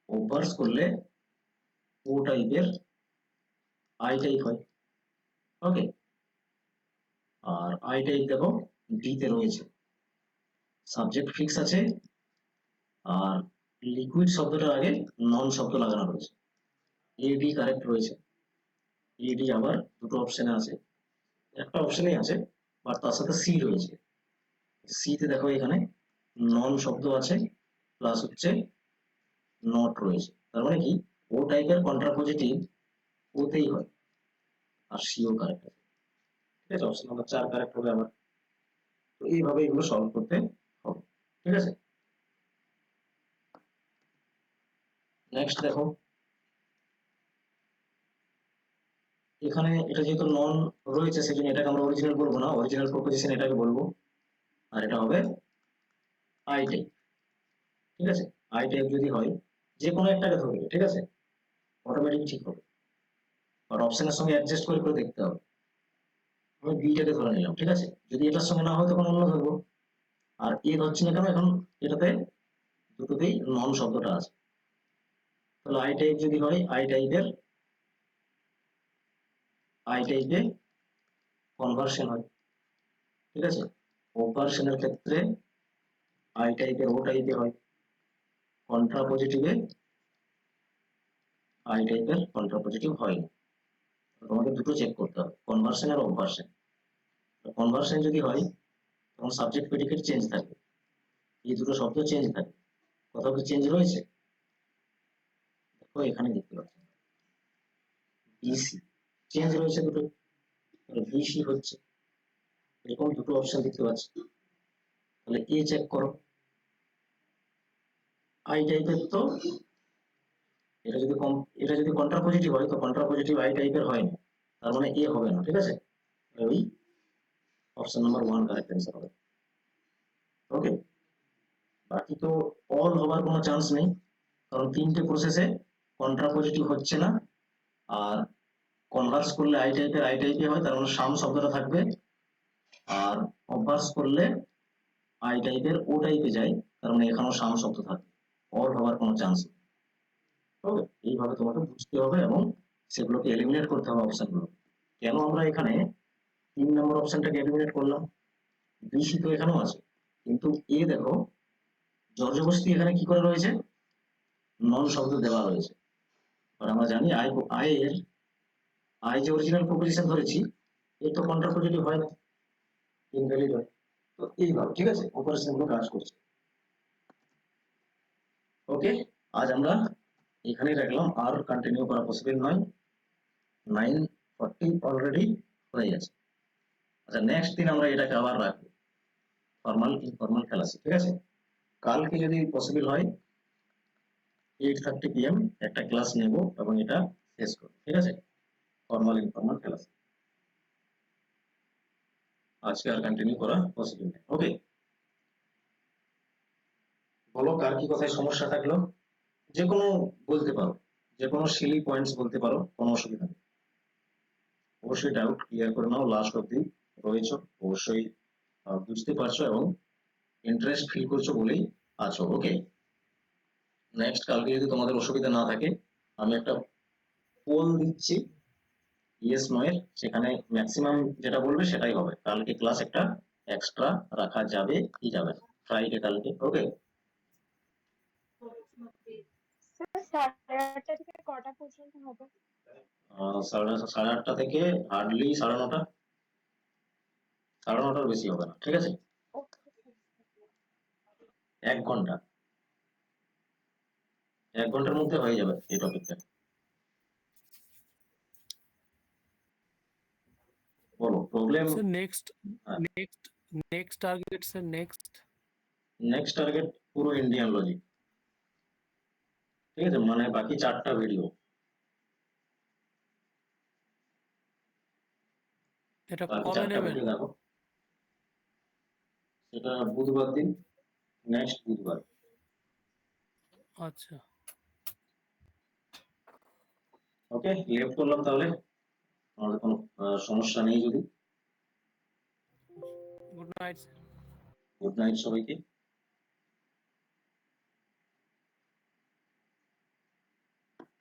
অবভার্স করলে ও টাইপের আই টাইপ হয়। ওকে, আর আই টাইপ দেখো ডি তে রয়েছে, সাবজেক্ট ফিক্স আছে, আর লিকুইড শব্দটার আগে নন শব্দ লাগানো রয়েছে। এডি কারেক্ট রয়েছে, এডি আবার দুটো অপশনে আছে, একটা অপশনেই আছে, বাট তার সাথে সি রয়েছে। সি তে দেখো এখানে নন শব্দ আছে, প্লাস হচ্ছে নট রয়েছে, তার মানে কি ও টাইপের কন্ট্রাপজিটিভ ওতেই হয়, আর সিও কারেক্ট আছে। ঠিক আছে, অপশন নাম্বার 4 কারেক্ট হবে আমার। তো এইভাবে এগুলো সলভ করতে হবে, ঠিক আছে। নেক্সট দেখো, এখানে এটা যেহেতু নন রয়েছে সেজন্য এটাকে আমরা অরিজিনাল বলবো না, অরিজিনাল প্রপোজিশন এটাকে বলবো, আর এটা হবে আই টাইপ। ঠিক আছে, আই টাইপ যদি হয় যে কোনো একটাকে ধরবে, ঠিক আছে, অটোমেটিক ঠিক হবে, আর অপশনের সঙ্গে অ্যাডজাস্ট করে করে দেখতে হবে। আমি বিটাকে ধরে নিলাম, ঠিক আছে, যদি এটার সঙ্গে না হয় তখন অন্য ধরবো। আর এ ধরছি না কেন, এখন এটাতে দুটোতেই নন শব্দটা আছে, তাহলে আই টাইপ যদি হয় আই টাইপে কনভার্সন হয়, ঠিক আছে, অপারেশনের ক্ষেত্রে আই টাইপের ও টাইপে হয়, কন্ট্রা পজিটিভে আই টাইপের কন্ট্রা পজিটিভ হয় না। তোমাকে দুটো চেক করতে হবে, কনভার্সন আর অপারেশন। কনভার্সন যদি হয় তখন সাবজেক্ট প্রেডিকেট চেঞ্জ থাকবে, এই দুটো শব্দ চেঞ্জ থাকবে, কোথাও কি চেঞ্জ রয়েছে? দেখো এখানে দেখতে পাচ্ছ বিসি চেঞ্জ রয়েছে দুটো, বিসি হচ্ছে, এরকম দুটো অপশন দেখতে পাচ্ছি। তাহলে এ চেক করো, আই টাইপের তো এটা যদি কন্ট্রা পজিটিভ হয় তো কন্ট্রা পজিটিভ আই টাইপের হয় না, তার মানে এ হবে না, ঠিক আছে, ওই অপশন নাম্বার 1 কারেক্ট অ্যান্সার হবে। ওকে, বাকি তো অল হবার কোনো চান্স নেই, কারণ তিনটে প্রসেসে কন্ট্রা পজিটিভ হচ্ছে না, আর কনভার্স করলে আই টাইপে হয়, তার মানে সাম শব্দটা থাকবে, আর অবভার্স করলে আই টাইপের ও টাইপে যায়, তার মানে এখানেও সাম শব্দ থাকবে, অল হওয়ার কোনো চান্স নেই। ওকে, এইভাবে তোমাকে বুঝতে হবে এবং সেগুলোকে এলিমিনেট করতে হবে অপশনগুলো। কেন আমরা এখানে 3 নম্বর অপশনটাকে এলিমিনেট করলাম? বিসি তো এখানেও আছে, কিন্তু এ দেখো জর্জবস্তি এখানে কি করে রয়েছে, নন শব্দ দেওয়া রয়েছে, আর আমরা জানি আই যে অরিজিনাল প্রপোজিশন ধরেছি এর তো কন্ট্রা পজিটিভ হয় না, ইনভ্যালিড হয়। তো এইভাবে, ঠিক আছে, অপারেশন গুলো কাজ করছে। ওকে, আজ আমরা এখানেই রাখলাম, আর কন্টিনিউ করা পসিবল নয়, 9:40 অলরেডি হয়ে গেছে। আচ্ছা, নেক্সট দিন আমরা এটাকে আবার রাখবো, ফর্মাল ইনফর্মাল ক্লাসে, ঠিক আছে। কালকে যদি পসিবল হয় 8:30 PM একটা ক্লাস নেব এবং এটা শেষ করব, ঠিক আছে, ফর্মাল ইনফর্মাল ক্লাস। আজকে আর কন্টিনিউ করা পসিবল নেই। ওকে, বলো কার কি কথায় সমস্যা থাকলো, যে কোনো বলতে পারো, যে কোনো সিলি পয়েন্টস বলতে পারো, কোনো অসুবিধা নেই। অবশ্যই ডাউট ক্লিয়ার করে নাও, লাস্ট অব্দি রয়েছো, অবশ্যই বুঝতে পারছো এবং ইন্টারেস্ট ফিল করছো বলেই আছো। ওকে, নেক্সট কালকে যদি তোমাদের অসুবিধা না থাকে আমি একটা পোল দিচ্ছি, ইয়েস নো এর সেখানে ম্যাক্সিমাম যেটা বলবে সেটাই হবে। কালকে ক্লাস একটা এক্সট্রা রাখা যাবে কি যাবে না, ফ্রাইডে কালকে, ওকে? স্যার 8:30 থেকে কটা পর্যন্ত হবে? সাড়ে আটটা থেকে হার্ডলি সাড়ে নটা, সাড়ে নটার বেশি হবে না, ঠিক আছে? ওকে। 1 ঘন্টা, 1 ঘন্টার মধ্যে হয়ে যাবে এই টপিকটা। বলো problem. Sir next next next target sir next next target পুরো ইন্ডিয়ান লজিক, ঠিক আছে? মানে বাকি 4টা ভিডিও। এটা বাকি কবে 4টা নেবেন? ভিডিও দেখো, সেটা বুধবার দিন, নেক্সট বুধবার। আচ্ছা, ওকে, লেফট করলাম তাহলে, আমাদের কোনো সমস্যা নেই যদি। Good night. গুড নাইট সবাইকে।